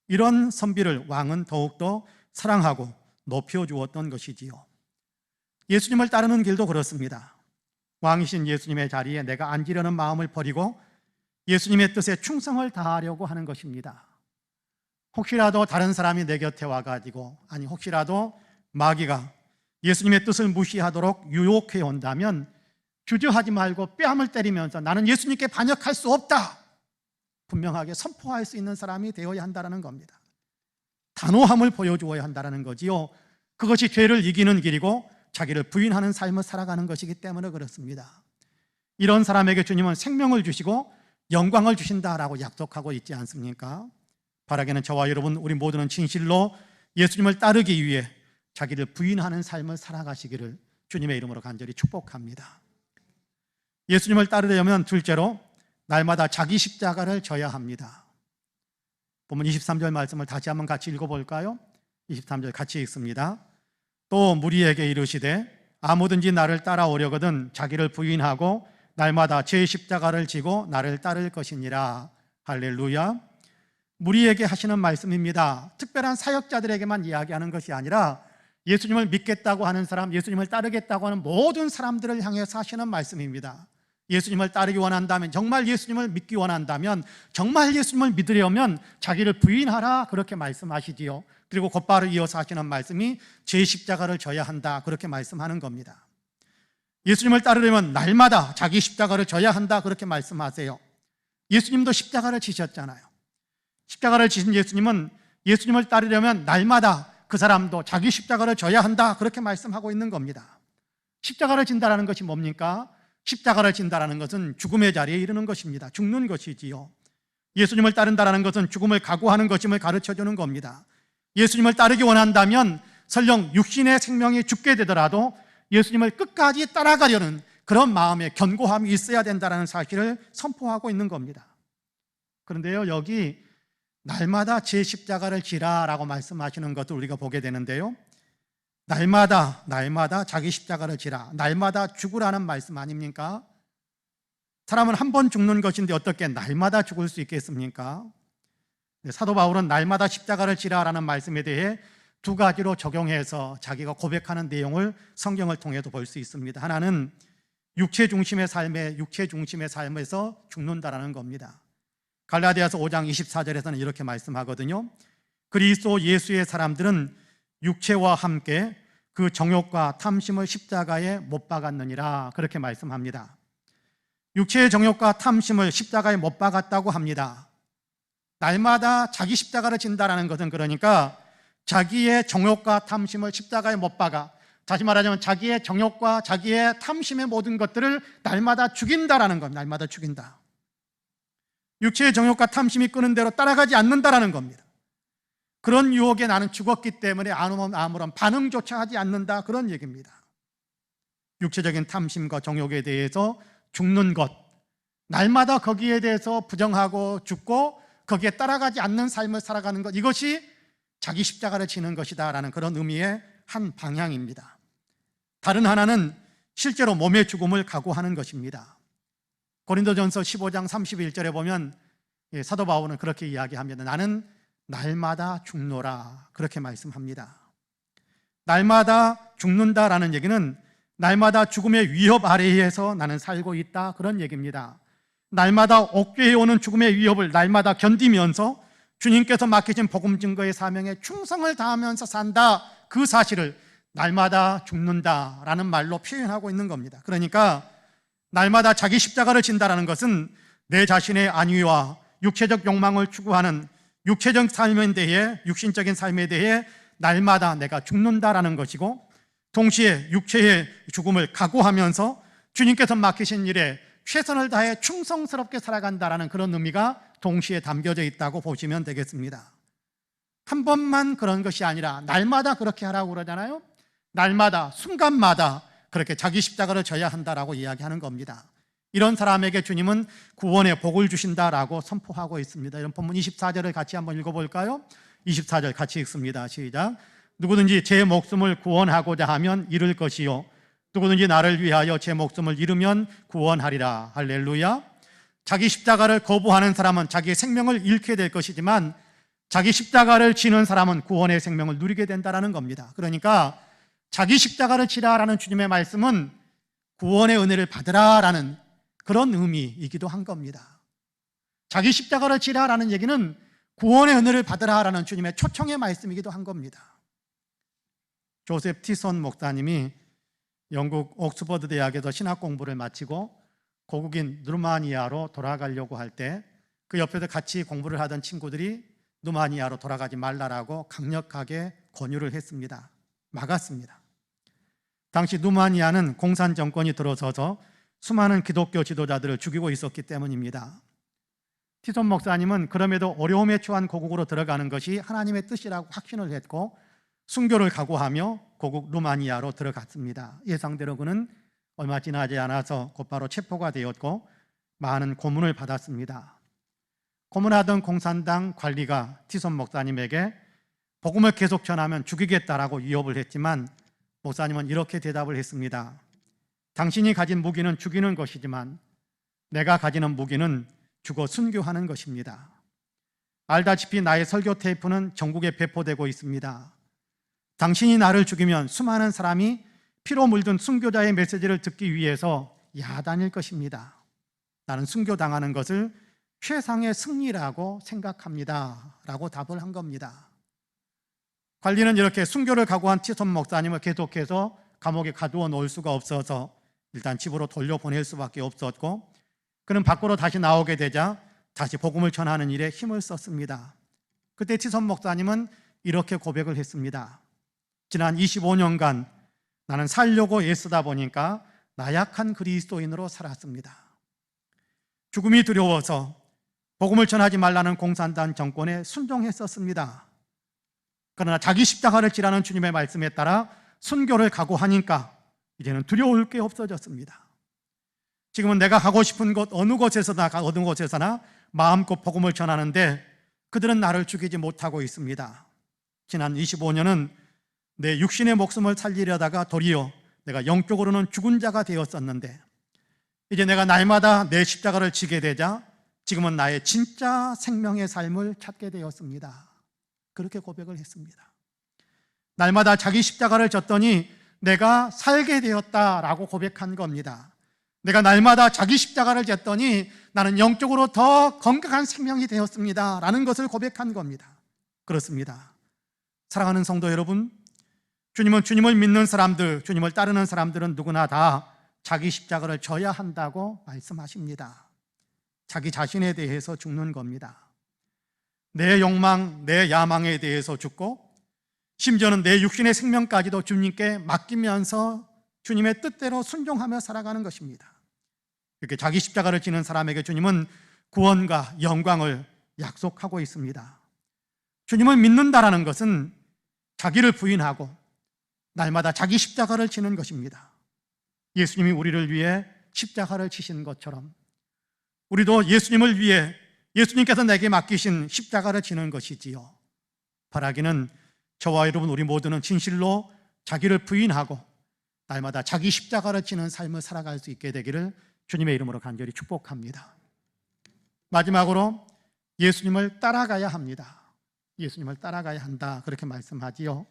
이런 선비를 왕은 더욱더 사랑하고 높여주었던 것이지요. 예수님을 따르는 길도 그렇습니다. 왕이신 예수님의 자리에 내가 앉으려는 마음을 버리고 예수님의 뜻에 충성을 다하려고 하는 것입니다. 혹시라도 다른 사람이 내 곁에 와가지고, 아니 혹시라도 마귀가 예수님의 뜻을 무시하도록 유혹해 온다면 주저하지 말고 뺨을 때리면서 나는 예수님께 반역할 수 없다, 분명하게 선포할 수 있는 사람이 되어야 한다는 겁니다. 단호함을 보여주어야 한다는 거지요. 그것이 죄를 이기는 길이고 자기를 부인하는 삶을 살아가는 것이기 때문에 그렇습니다. 이런 사람에게 주님은 생명을 주시고 영광을 주신다라고 약속하고 있지 않습니까? 바라기는 저와 여러분 우리 모두는 진실로 예수님을 따르기 위해 자기를 부인하는 삶을 살아가시기를 주님의 이름으로 간절히 축복합니다. 예수님을 따르려면 둘째로 날마다 자기 십자가를 져야 합니다. 본문 23절 말씀을 다시 한번 같이 읽어볼까요? 23절 같이 읽습니다. 또 무리에게 이르시되 아무든지 나를 따라오려거든 자기를 부인하고 날마다 제 십자가를 지고 나를 따를 것이니라. 할렐루야. 무리에게 하시는 말씀입니다. 특별한 사역자들에게만 이야기하는 것이 아니라 예수님을 믿겠다고 하는 사람, 예수님을 따르겠다고 하는 모든 사람들을 향해서 하시는 말씀입니다. 예수님을 따르기 원한다면, 정말 예수님을 믿기 원한다면, 정말 예수님을 믿으려면 자기를 부인하라, 그렇게 말씀하시지요. 그리고 곧바로 이어서 하시는 말씀이 제 십자가를 져야 한다, 그렇게 말씀하는 겁니다. 예수님을 따르려면 날마다 자기 십자가를 져야 한다, 그렇게 말씀하세요. 예수님도 십자가를 지셨잖아요. 십자가를 지신 예수님은 예수님을 따르려면 날마다 그 사람도 자기 십자가를 져야 한다, 그렇게 말씀하고 있는 겁니다. 십자가를 진다라는 것이 뭡니까? 십자가를 진다라는 것은 죽음의 자리에 이르는 것입니다. 죽는 것이지요. 예수님을 따른다라는 것은 죽음을 각오하는 것임을 가르쳐주는 겁니다. 예수님을 따르기 원한다면 설령 육신의 생명이 죽게 되더라도 예수님을 끝까지 따라가려는 그런 마음의 견고함이 있어야 된다는 사실을 선포하고 있는 겁니다. 그런데요, 여기 날마다 제 십자가를 지라라고 말씀하시는 것을 우리가 보게 되는데요, 날마다 자기 십자가를 지라, 날마다 죽으라는 말씀 아닙니까? 사람은 한 번 죽는 것인데 어떻게 날마다 죽을 수 있겠습니까? 사도 바울은 날마다 십자가를 지라라는 말씀에 대해 두 가지로 적용해서 자기가 고백하는 내용을 성경을 통해서 볼 수 있습니다. 하나는 육체 중심의 삶에서 죽는다라는 겁니다. 갈라디아서 5장 24절에서는 이렇게 말씀하거든요. 그리스도 예수의 사람들은 육체와 함께 그 정욕과 탐심을 십자가에 못 박았느니라, 그렇게 말씀합니다. 육체의 정욕과 탐심을 십자가에 못 박았다고 합니다. 날마다 자기 십자가를 진다라는 것은 그러니까 자기의 정욕과 탐심을 십자가에 못 박아, 다시 말하자면 자기의 정욕과 자기의 탐심의 모든 것들을 날마다 죽인다라는 겁니다. 날마다 죽인다. 육체의 정욕과 탐심이 끄는 대로 따라가지 않는다라는 겁니다. 그런 유혹에 나는 죽었기 때문에 아무런 반응조차 하지 않는다, 그런 얘기입니다. 육체적인 탐심과 정욕에 대해서 죽는 것, 날마다 거기에 대해서 부정하고 죽고 거기에 따라가지 않는 삶을 살아가는 것, 이것이 자기 십자가를 지는 것이다라는 그런 의미의 한 방향입니다. 다른 하나는 실제로 몸의 죽음을 각오하는 것입니다. 고린도전서 15장 31절에 보면 사도 바울은 그렇게 이야기합니다. 나는 날마다 죽노라, 그렇게 말씀합니다. 날마다 죽는다라는 얘기는 날마다 죽음의 위협 아래에서 나는 살고 있다, 그런 얘기입니다. 날마다 옥죄해 오는 죽음의 위협을 날마다 견디면서 주님께서 맡기신 복음 증거의 사명에 충성을 다하면서 산다, 그 사실을 날마다 죽는다라는 말로 표현하고 있는 겁니다. 그러니까 날마다 자기 십자가를 진다라는 것은 내 자신의 안위와 육체적 욕망을 추구하는 육체적 삶에 대해, 육신적인 삶에 대해 날마다 내가 죽는다라는 것이고, 동시에 육체의 죽음을 각오하면서 주님께서 맡기신 일에 최선을 다해 충성스럽게 살아간다라는 그런 의미가 동시에 담겨져 있다고 보시면 되겠습니다. 한 번만 그런 것이 아니라 날마다 그렇게 하라고 그러잖아요. 날마다, 순간마다 그렇게 자기 십자가를 져야 한다라고 이야기하는 겁니다. 이런 사람에게 주님은 구원의 복을 주신다라고 선포하고 있습니다. 이런 본문 24절을 같이 한번 읽어볼까요? 24절 같이 읽습니다. 시작. 누구든지 제 목숨을 구원하고자 하면 잃을 것이요 누구든지 나를 위하여 제 목숨을 잃으면 구원하리라. 할렐루야. 자기 십자가를 거부하는 사람은 자기의 생명을 잃게 될 것이지만 자기 십자가를 지는 사람은 구원의 생명을 누리게 된다는 겁니다. 그러니까 자기 십자가를 지라라는 주님의 말씀은 구원의 은혜를 받으라라는 그런 의미이기도 한 겁니다. 자기 십자가를 지라라는 얘기는 구원의 은혜를 받으라라는 주님의 초청의 말씀이기도 한 겁니다. 조셉 티손 목사님이 영국 옥스퍼드 대학에서 신학 공부를 마치고 고국인 루마니아로 돌아가려고 할 때 그 옆에서 같이 공부를 하던 친구들이 루마니아로 돌아가지 말라라고 강력하게 권유를 했습니다. 막았습니다. 당시 루마니아는 공산 정권이 들어서서 수많은 기독교 지도자들을 죽이고 있었기 때문입니다. 티손 목사님은 그럼에도 어려움에 처한 고국으로 들어가는 것이 하나님의 뜻이라고 확신을 했고 순교를 각오하며 고국 루마니아로 들어갔습니다. 예상대로 그는 얼마 지나지 않아서 곧바로 체포가 되었고 많은 고문을 받았습니다. 고문하던 공산당 관리가 티손 목사님에게 복음을 계속 전하면 죽이겠다라고 위협을 했지만 목사님은 이렇게 대답을 했습니다. 당신이 가진 무기는 죽이는 것이지만 내가 가지는 무기는 죽어 순교하는 것입니다. 알다시피 나의 설교 테이프는 전국에 배포되고 있습니다. 당신이 나를 죽이면 수많은 사람이 피로 물든 순교자의 메시지를 듣기 위해서 야단일 것입니다. 나는 순교당하는 것을 최상의 승리라고 생각합니다. 라고 답을 한 겁니다. 관리는 이렇게 순교를 각오한 티손 목사님을 계속해서 감옥에 가두어 놓을 수가 없어서 일단 집으로 돌려보낼 수밖에 없었고 그는 밖으로 다시 나오게 되자 다시 복음을 전하는 일에 힘을 썼습니다. 그때 티손 목사님은 이렇게 고백을 했습니다. 지난 25년간 나는 살려고 애쓰다 보니까 나약한 그리스도인으로 살았습니다. 죽음이 두려워서 복음을 전하지 말라는 공산당 정권에 순종했었습니다. 그러나 자기 십자가를 지라는 주님의 말씀에 따라 순교를 각오하니까 이제는 두려울 게 없어졌습니다. 지금은 내가 가고 싶은 곳 어느 곳에서나 마음껏 복음을 전하는데 그들은 나를 죽이지 못하고 있습니다. 지난 25년은 내 육신의 목숨을 살리려다가 도리어 내가 영적으로는 죽은 자가 되었었는데 이제 내가 날마다 내 십자가를 지게 되자 지금은 나의 진짜 생명의 삶을 찾게 되었습니다. 그렇게 고백을 했습니다. 날마다 자기 십자가를 졌더니 내가 살게 되었다라고 고백한 겁니다. 내가 날마다 자기 십자가를 졌더니 나는 영적으로 더 건강한 생명이 되었습니다 라는 것을 고백한 겁니다. 그렇습니다. 사랑하는 성도 여러분, 주님을 믿는 사람들, 주님을 따르는 사람들은 누구나 다 자기 십자가를 져야 한다고 말씀하십니다. 자기 자신에 대해서 죽는 겁니다. 내 욕망, 내 야망에 대해서 죽고 심지어는 내 육신의 생명까지도 주님께 맡기면서 주님의 뜻대로 순종하며 살아가는 것입니다. 이렇게 자기 십자가를 지는 사람에게 주님은 구원과 영광을 약속하고 있습니다. 주님을 믿는다라는 것은 자기를 부인하고 날마다 자기 십자가를 지는 것입니다. 예수님이 우리를 위해 십자가를 지신 것처럼 우리도 예수님을 위해 예수님께서 내게 맡기신 십자가를 지는 것이지요. 바라기는 저와 여러분 우리 모두는 진실로 자기를 부인하고 날마다 자기 십자가를 지는 삶을 살아갈 수 있게 되기를 주님의 이름으로 간절히 축복합니다. 마지막으로 예수님을 따라가야 합니다. 예수님을 따라가야 한다 그렇게 말씀하지요.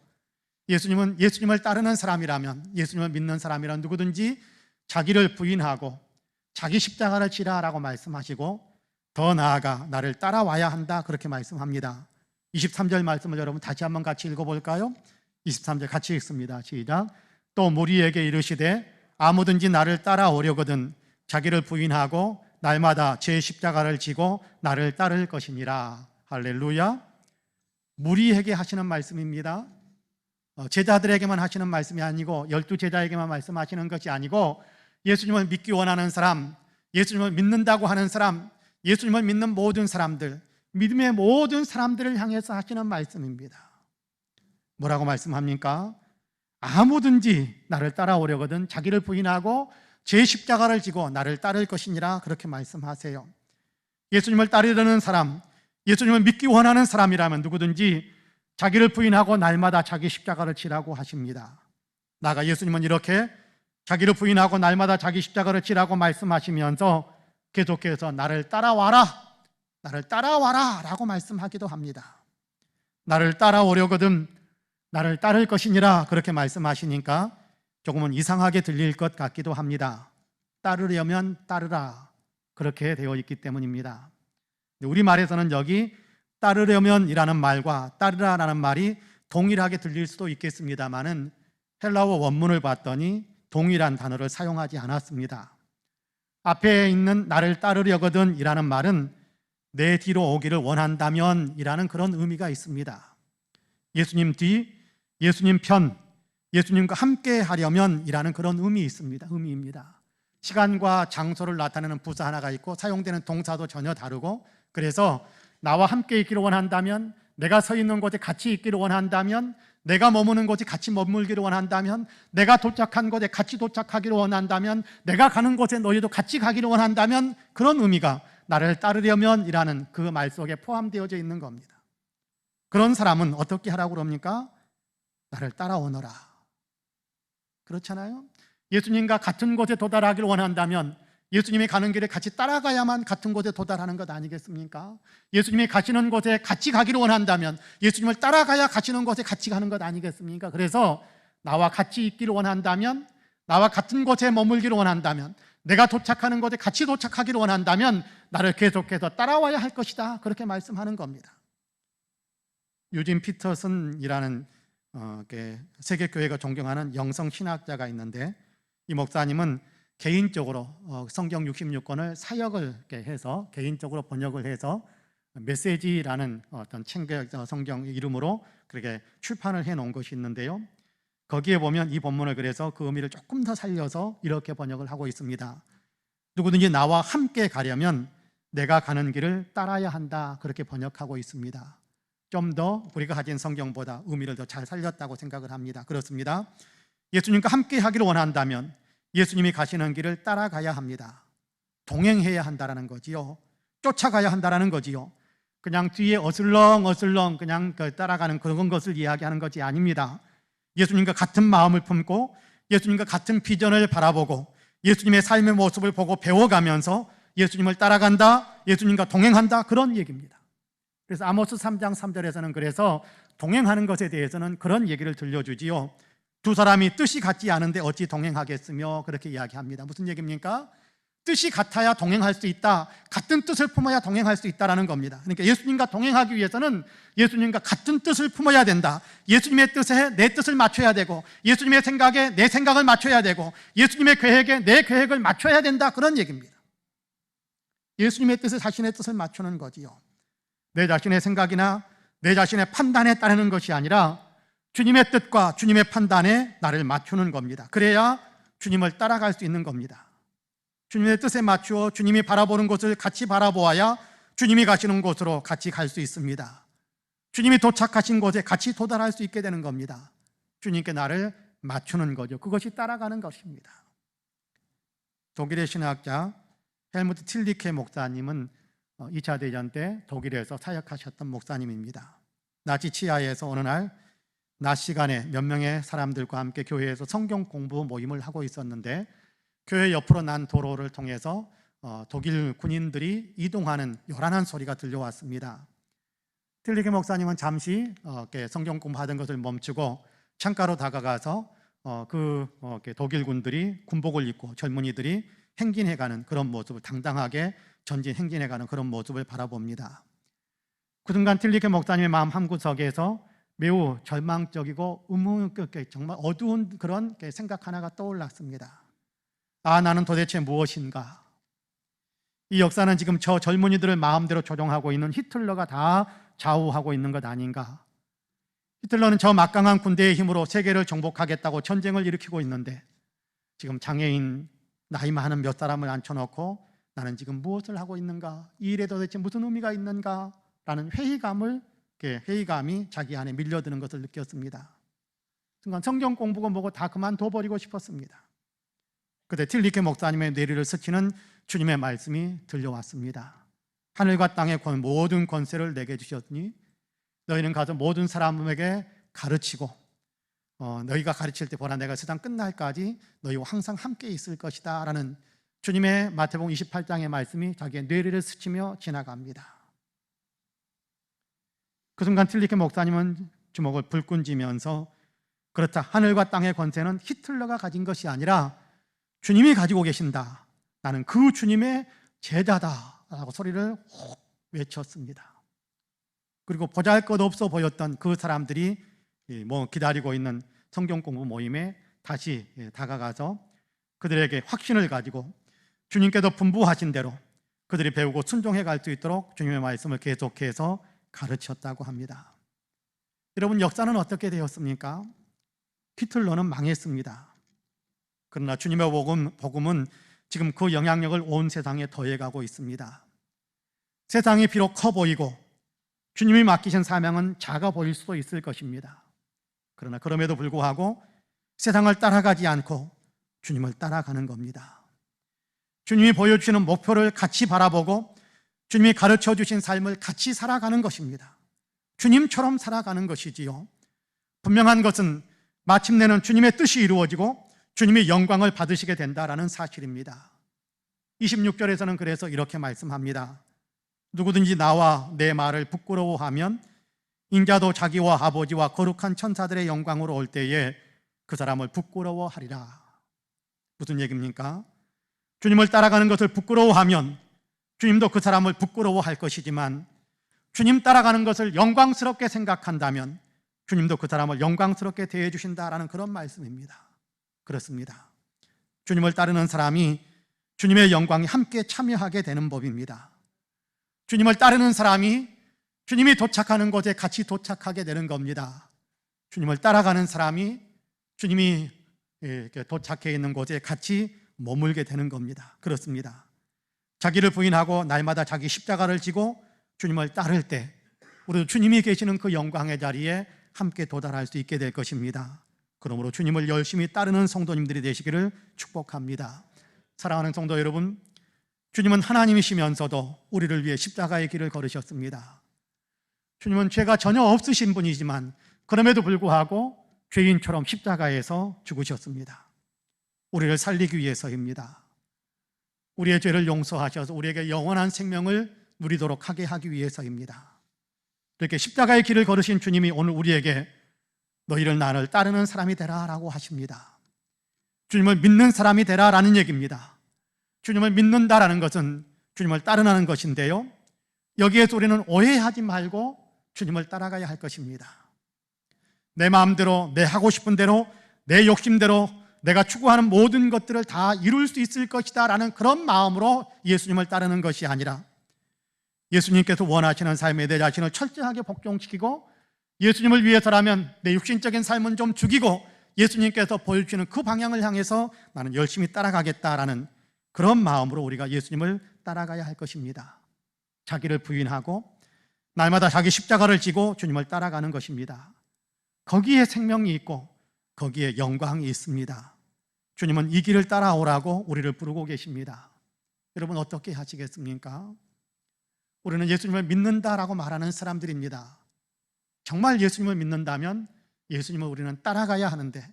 예수님을 따르는 사람이라면, 예수님을 믿는 사람이라면 누구든지 자기를 부인하고 자기 십자가를 지라라고 말씀하시고 더 나아가 나를 따라와야 한다 그렇게 말씀합니다. 23절 말씀을 여러분 다시 한번 같이 읽어볼까요? 23절 같이 읽습니다. 시작. 또 무리에게 이르시되 아무든지 나를 따라오려거든 자기를 부인하고 날마다 제 십자가를 지고 나를 따를 것이니라. 할렐루야. 무리에게 하시는 말씀입니다. 제자들에게만 하시는 말씀이 아니고 12제자에게만 말씀하시는 것이 아니고 예수님을 믿기 원하는 사람, 예수님을 믿는다고 하는 사람, 예수님을 믿는 모든 사람들, 믿음의 모든 사람들을 향해서 하시는 말씀입니다. 뭐라고 말씀합니까? 아무든지 나를 따라오려거든 자기를 부인하고 제 십자가를 지고 나를 따를 것이니라 그렇게 말씀하세요. 예수님을 따르려는 사람, 예수님을 믿기 원하는 사람이라면 누구든지 자기를 부인하고 날마다 자기 십자가를 지라고 하십니다. 나아가 예수님은 이렇게 자기를 부인하고 날마다 자기 십자가를 지라고 말씀하시면서 계속해서 나를 따라와라, 나를 따라와라 라고 말씀하기도 합니다. 나를 따라오려거든 나를 따를 것이니라 그렇게 말씀하시니까 조금은 이상하게 들릴 것 같기도 합니다. 따르려면 따르라 그렇게 되어 있기 때문입니다. 우리말에서는 여기 따르려면 이라는 말과 따르라라는 말이 동일하게 들릴 수도 있겠습니다만은 헬라어 원문을 봤더니 동일한 단어를 사용하지 않았습니다. 앞에 있는 나를 따르려거든 이라는 말은 내 뒤로 오기를 원한다면 이라는 그런 의미가 있습니다. 예수님 뒤, 예수님 편, 예수님과 함께 하려면 이라는 그런 의미입니다. 시간과 장소를 나타내는 부사 하나가 있고 사용되는 동사도 전혀 다르고, 그래서 나와 함께 있기를 원한다면, 내가 서 있는 곳에 같이 있기를 원한다면, 내가 머무는 곳에 같이 머물기를 원한다면, 내가 도착한 곳에 같이 도착하기를 원한다면, 내가 가는 곳에 너희도 같이 가기를 원한다면, 그런 의미가 나를 따르려면 이라는 그 말 속에 포함되어져 있는 겁니다. 그런 사람은 어떻게 하라고 그럽니까? 나를 따라오너라. 그렇잖아요. 예수님과 같은 곳에 도달하기를 원한다면 예수님이 가는 길에 같이 따라가야만 같은 곳에 도달하는 것 아니겠습니까? 예수님이 가시는 곳에 같이 가기를 원한다면 예수님을 따라가야 가시는 곳에 같이 가는 것 아니겠습니까? 그래서 나와 같이 있기를 원한다면, 나와 같은 곳에 머물기를 원한다면, 내가 도착하는 곳에 같이 도착하기를 원한다면 나를 계속해서 따라와야 할 것이다 그렇게 말씀하는 겁니다. 유진 피터슨이라는 세계교회가 존경하는 영성신학자가 있는데, 이 목사님은 개인적으로 성경 66권을 사역을 해서 개인적으로 번역을 해서 메시지라는 어떤 책의 성경 이름으로 그렇게 출판을 해놓은 것이 있는데요, 거기에 보면 이 본문을 그래서 그 의미를 조금 더 살려서 이렇게 번역을 하고 있습니다. 누구든지 나와 함께 가려면 내가 가는 길을 따라야 한다 그렇게 번역하고 있습니다. 좀 더 우리가 가진 성경보다 의미를 더 잘 살렸다고 생각을 합니다. 그렇습니다. 예수님과 함께 하기를 원한다면 예수님이 가시는 길을 따라가야 합니다. 동행해야 한다는 거지요. 쫓아가야 한다는 거지요. 그냥 뒤에 어슬렁어슬렁 그냥 따라가는 그런 것을 이야기하는 것이 아닙니다. 예수님과 같은 마음을 품고 예수님과 같은 비전을 바라보고 예수님의 삶의 모습을 보고 배워가면서 예수님을 따라간다, 예수님과 동행한다, 그런 얘기입니다. 그래서 아모스 3장 3절에서는 그래서 동행하는 것에 대해서는 그런 얘기를 들려주지요. 두 사람이 뜻이 같지 않은데 어찌 동행하겠으며 그렇게 이야기합니다. 무슨 얘기입니까? 뜻이 같아야 동행할 수 있다, 같은 뜻을 품어야 동행할 수 있다는 겁니다. 그러니까 예수님과 동행하기 위해서는 예수님과 같은 뜻을 품어야 된다. 예수님의 뜻에 내 뜻을 맞춰야 되고, 예수님의 생각에 내 생각을 맞춰야 되고, 예수님의 계획에 내 계획을 맞춰야 된다, 그런 얘기입니다. 예수님의 뜻에 자신의 뜻을 맞추는 거지요. 내 자신의 생각이나 내 자신의 판단에 따르는 것이 아니라 주님의 뜻과 주님의 판단에 나를 맞추는 겁니다. 그래야 주님을 따라갈 수 있는 겁니다. 주님의 뜻에 맞추어 주님이 바라보는 곳을 같이 바라보아야 주님이 가시는 곳으로 같이 갈 수 있습니다. 주님이 도착하신 곳에 같이 도달할 수 있게 되는 겁니다. 주님께 나를 맞추는 거죠. 그것이 따라가는 것입니다. 독일의 신학자 헬무트 틸리케 목사님은 2차 대전 때 독일에서 사역하셨던 목사님입니다. 나치 치하에서 어느 날 낮 시간에 몇 명의 사람들과 함께 교회에서 성경 공부 모임을 하고 있었는데, 교회 옆으로 난 도로를 통해서 독일 군인들이 이동하는 요란한 소리가 들려왔습니다. 틸리케 목사님은 잠시 성경 공부하던 것을 멈추고 창가로 다가가서 독일 군들이 군복을 입고 젊은이들이 행진해가는 그런 모습을, 당당하게 전진 행진해가는 그런 모습을 바라봅니다. 그 순간 틸리케 목사님의 마음 한구석에서 매우 절망적이고 정말 어두운 그런 생각 하나가 떠올랐습니다. 아, 나는 도대체 무엇인가? 이 역사는 지금 저 젊은이들을 마음대로 조종하고 있는 히틀러가 다 좌우하고 있는 것 아닌가? 히틀러는 저 막강한 군대의 힘으로 세계를 정복하겠다고 전쟁을 일으키고 있는데, 지금 장애인 나이 많은 몇 사람을 앉혀놓고 나는 지금 무엇을 하고 있는가? 이 일에 도대체 무슨 의미가 있는가? 라는 회의감이 자기 안에 밀려드는 것을 느꼈습니다. 순간 성경 공부가 뭐고 다 그만둬버리고 싶었습니다. 그때 틸리케 목사님의 뇌리를 스치는 주님의 말씀이 들려왔습니다. 하늘과 땅의 모든 권세를 내게 주셨으니 너희는 가서 모든 사람에게 가르치고 너희가 가르칠 때 보라 내가 세상 끝날까지 너희와 항상 함께 있을 것이다 라는 주님의 마태복음 28장의 말씀이 자기의 뇌리를 스치며 지나갑니다. 그 순간 틀리케 목사님은 주먹을 불끈 쥐면서 그렇다, 하늘과 땅의 권세는 히틀러가 가진 것이 아니라 주님이 가지고 계신다, 나는 그 주님의 제자다 라고 소리를 혹 외쳤습니다. 그리고 보잘것없어 보였던 그 사람들이 기다리고 있는 성경 공부 모임에 다시 다가가서 그들에게 확신을 가지고 주님께서 분부하신 대로 그들이 배우고 순종해 갈 수 있도록 주님의 말씀을 계속해서 가르쳤다고 합니다. 여러분, 역사는 어떻게 되었습니까? 히틀러는 망했습니다. 그러나 주님의 복음은 지금 그 영향력을 온 세상에 더해가고 있습니다. 세상이 비록 커 보이고 주님이 맡기신 사명은 작아 보일 수도 있을 것입니다. 그러나 그럼에도 불구하고 세상을 따라가지 않고 주님을 따라가는 겁니다. 주님이 보여주시는 목표를 같이 바라보고 주님이 가르쳐 주신 삶을 같이 살아가는 것입니다. 주님처럼 살아가는 것이지요. 분명한 것은 마침내는 주님의 뜻이 이루어지고 주님이 영광을 받으시게 된다라는 사실입니다. 26절에서는 그래서 이렇게 말씀합니다. 누구든지 나와 내 말을 부끄러워하면 인자도 자기와 아버지와 거룩한 천사들의 영광으로 올 때에 그 사람을 부끄러워하리라. 무슨 얘기입니까? 주님을 따라가는 것을 부끄러워하면 주님도 그 사람을 부끄러워할 것이지만 주님 따라가는 것을 영광스럽게 생각한다면 주님도 그 사람을 영광스럽게 대해 주신다라는 그런 말씀입니다. 그렇습니다. 주님을 따르는 사람이 주님의 영광에 함께 참여하게 되는 법입니다. 주님을 따르는 사람이 주님이 도착하는 곳에 같이 도착하게 되는 겁니다. 주님을 따라가는 사람이 주님이 도착해 있는 곳에 같이 머물게 되는 겁니다. 그렇습니다. 자기를 부인하고 날마다 자기 십자가를 지고 주님을 따를 때 우리도 주님이 계시는 그 영광의 자리에 함께 도달할 수 있게 될 것입니다. 그러므로 주님을 열심히 따르는 성도님들이 되시기를 축복합니다. 사랑하는 성도 여러분, 주님은 하나님이시면서도 우리를 위해 십자가의 길을 걸으셨습니다. 주님은 죄가 전혀 없으신 분이지만 그럼에도 불구하고 죄인처럼 십자가에서 죽으셨습니다. 우리를 살리기 위해서입니다. 우리의 죄를 용서하셔서 우리에게 영원한 생명을 누리도록 하게 하기 위해서입니다. 이렇게 십자가의 길을 걸으신 주님이 오늘 우리에게 너희를 나를 따르는 사람이 되라 라고 하십니다. 주님을 믿는 사람이 되라 라는 얘기입니다. 주님을 믿는다라는 것은 주님을 따르는 것인데요, 여기에서 우리는 오해하지 말고 주님을 따라가야 할 것입니다. 내 마음대로, 내 하고 싶은 대로, 내 욕심대로 내가 추구하는 모든 것들을 다 이룰 수 있을 것이다 라는 그런 마음으로 예수님을 따르는 것이 아니라 예수님께서 원하시는 삶에 내 자신을 철저하게 복종시키고 예수님을 위해서라면 내 육신적인 삶은 좀 죽이고 예수님께서 보여주시는 그 방향을 향해서 나는 열심히 따라가겠다라는 그런 마음으로 우리가 예수님을 따라가야 할 것입니다. 자기를 부인하고 날마다 자기 십자가를 지고 주님을 따라가는 것입니다. 거기에 생명이 있고 거기에 영광이 있습니다. 주님은 이 길을 따라오라고 우리를 부르고 계십니다. 여러분, 어떻게 하시겠습니까? 우리는 예수님을 믿는다라고 말하는 사람들입니다. 정말 예수님을 믿는다면 예수님을 우리는 따라가야 하는데,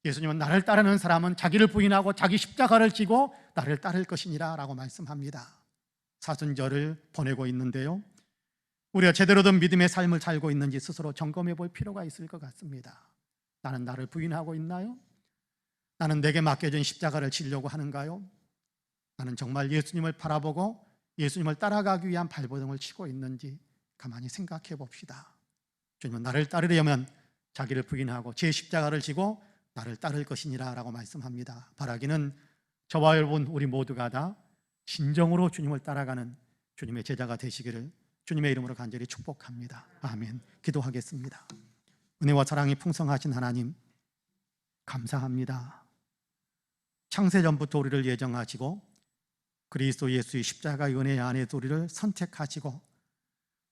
예수님은 나를 따르는 사람은 자기를 부인하고 자기 십자가를 지고 나를 따를 것이니라 라고 말씀합니다. 사순절을 보내고 있는데요, 우리가 제대로 된 믿음의 삶을 살고 있는지 스스로 점검해 볼 필요가 있을 것 같습니다. 나는 나를 부인하고 있나요? 나는 내게 맡겨진 십자가를 지려고 하는가요? 나는 정말 예수님을 바라보고 예수님을 따라가기 위한 발버둥을 치고 있는지 가만히 생각해 봅시다. 주님은 나를 따르려면 자기를 부인하고 제 십자가를 지고 나를 따를 것이니라 라고 말씀합니다. 바라기는 저와 여러분 우리 모두가 다 진정으로 주님을 따라가는 주님의 제자가 되시기를 주님의 이름으로 간절히 축복합니다. 아멘. 기도하겠습니다. 은혜와 사랑이 풍성하신 하나님, 감사합니다. 창세전부터 우리를 예정하시고 그리스도 예수의 십자가의 은혜 안에서 우리를 선택하시고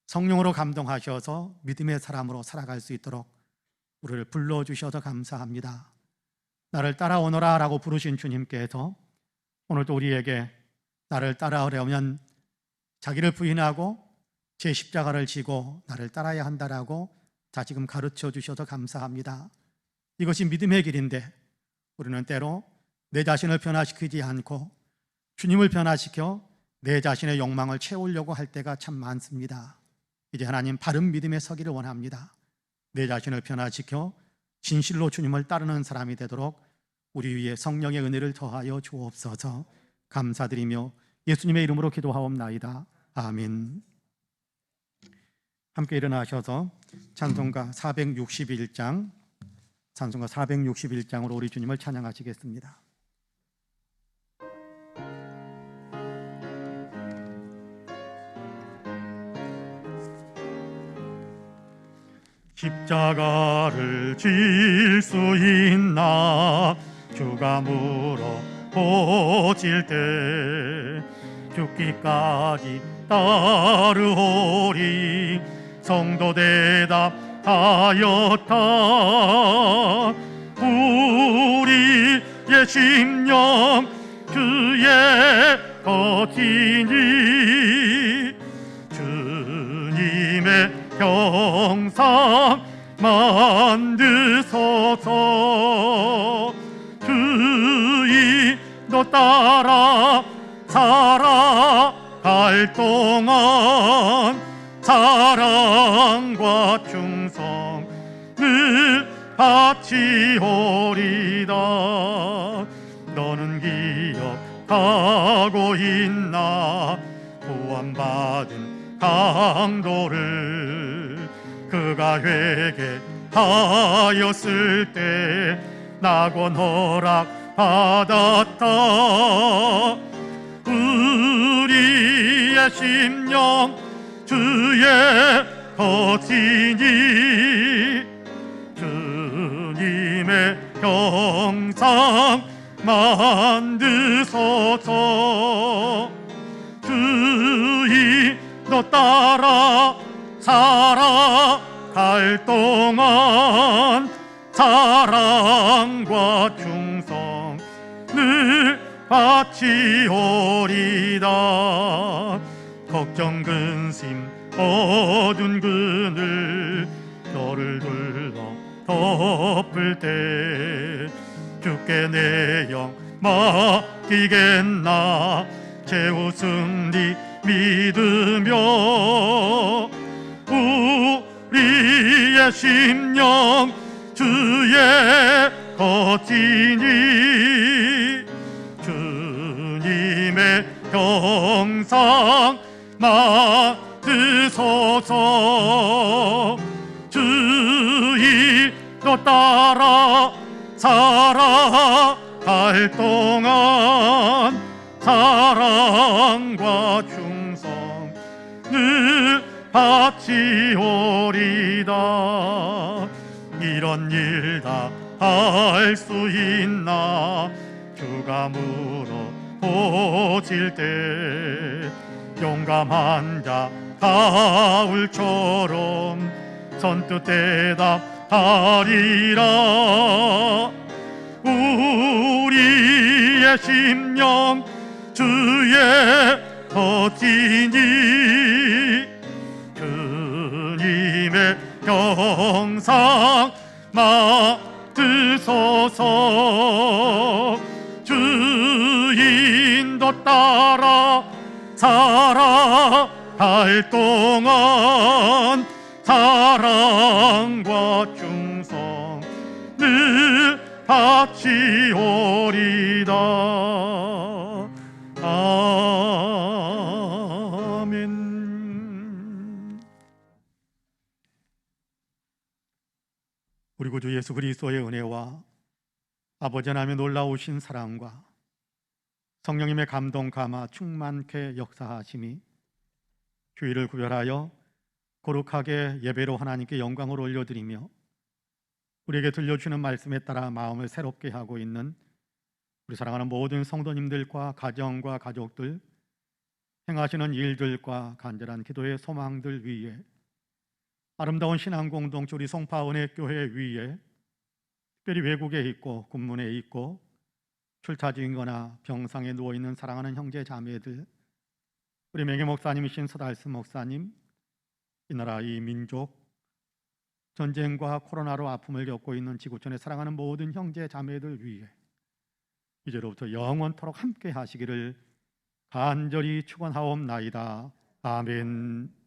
성령으로 감동하셔서 믿음의 사람으로 살아갈 수 있도록 우리를 불러주셔서 감사합니다. 나를 따라오너라 라고 부르신 주님께서 오늘도 우리에게 나를 따라오려면 자기를 부인하고 제 십자가를 지고 나를 따라야 한다라고 다시금 가르쳐 주셔서 감사합니다. 이것이 믿음의 길인데 우리는 때로 내 자신을 변화시키지 않고 주님을 변화시켜 내 자신의 욕망을 채우려고 할 때가 참 많습니다. 이제 하나님 바른 믿음에 서기를 원합니다. 내 자신을 변화시켜 진실로 주님을 따르는 사람이 되도록 우리 위에 성령의 은혜를 더하여 주옵소서. 감사드리며 예수님의 이름으로 기도하옵나이다. 아멘. 함께 일어나셔서 찬송가 461장으로 우리 주님을 찬양하시겠습니다. 십자가를 질 수 있나 주가 물어보실 때 죽기까지 따르오리 성도 대답하였다. 우리의 심령 주의 것이니 주님의 형상 만드소서. 주의 너 따라 살아갈 동안 사랑과 충성을 바치오리다. 너는 기억하고 있나 구원받은 강도를 그가 회개하였을 때 낙원 허락받았다. 우리의 심령 주의 것이니 주님의 형상 만드소서. 주의 너 따라 살아갈 동안 사랑과 충성을 바치오리다. 걱정 근심 어두운 그늘 너를 둘러 덮을 때 주께 내 영 맡기겠나 최후 승리 믿으며 우리의 심령 주의 것이니 주님의 형상 만드소서. 주의 너 따라 살아갈 동안 사랑과 충성을 바치오리다. 이런 일 다 할 수 있나 주가 물어보실 때 용감한 자 가울처럼 선뜻 대답하리라. 우리의 심령 주의 것이니 주님의 형상 맡으소서. 주인도 따라 살아갈 동안 사랑과 충성을 바치오리다. 아멘. 우리 구주 예수 그리스도의 은혜와 아버지 하나님의 놀라우신 사랑과 성령님의 감동 감화 충만케 역사하심이 주일을 구별하여 거룩하게 예배로 하나님께 영광을 올려드리며 우리에게 들려주는 말씀에 따라 마음을 새롭게 하고 있는 우리 사랑하는 모든 성도님들과 가정과 가족들, 행하시는 일들과 간절한 기도의 소망들 위에 아름다운 신앙 공동체 우리 송파은혜교회 위에 특별히 외국에 있고 군문에 있고 출타 중이거나 병상에 누워있는 사랑하는 형제 자매들, 우리 명예 목사님이신 서달스 목사님, 이 나라 이 민족 전쟁과 코로나로 아픔을 겪고 있는 지구촌에 사랑하는 모든 형제 자매들 위해 이제로부터 영원토록 함께 하시기를 간절히 축원하옵나이다. 아멘.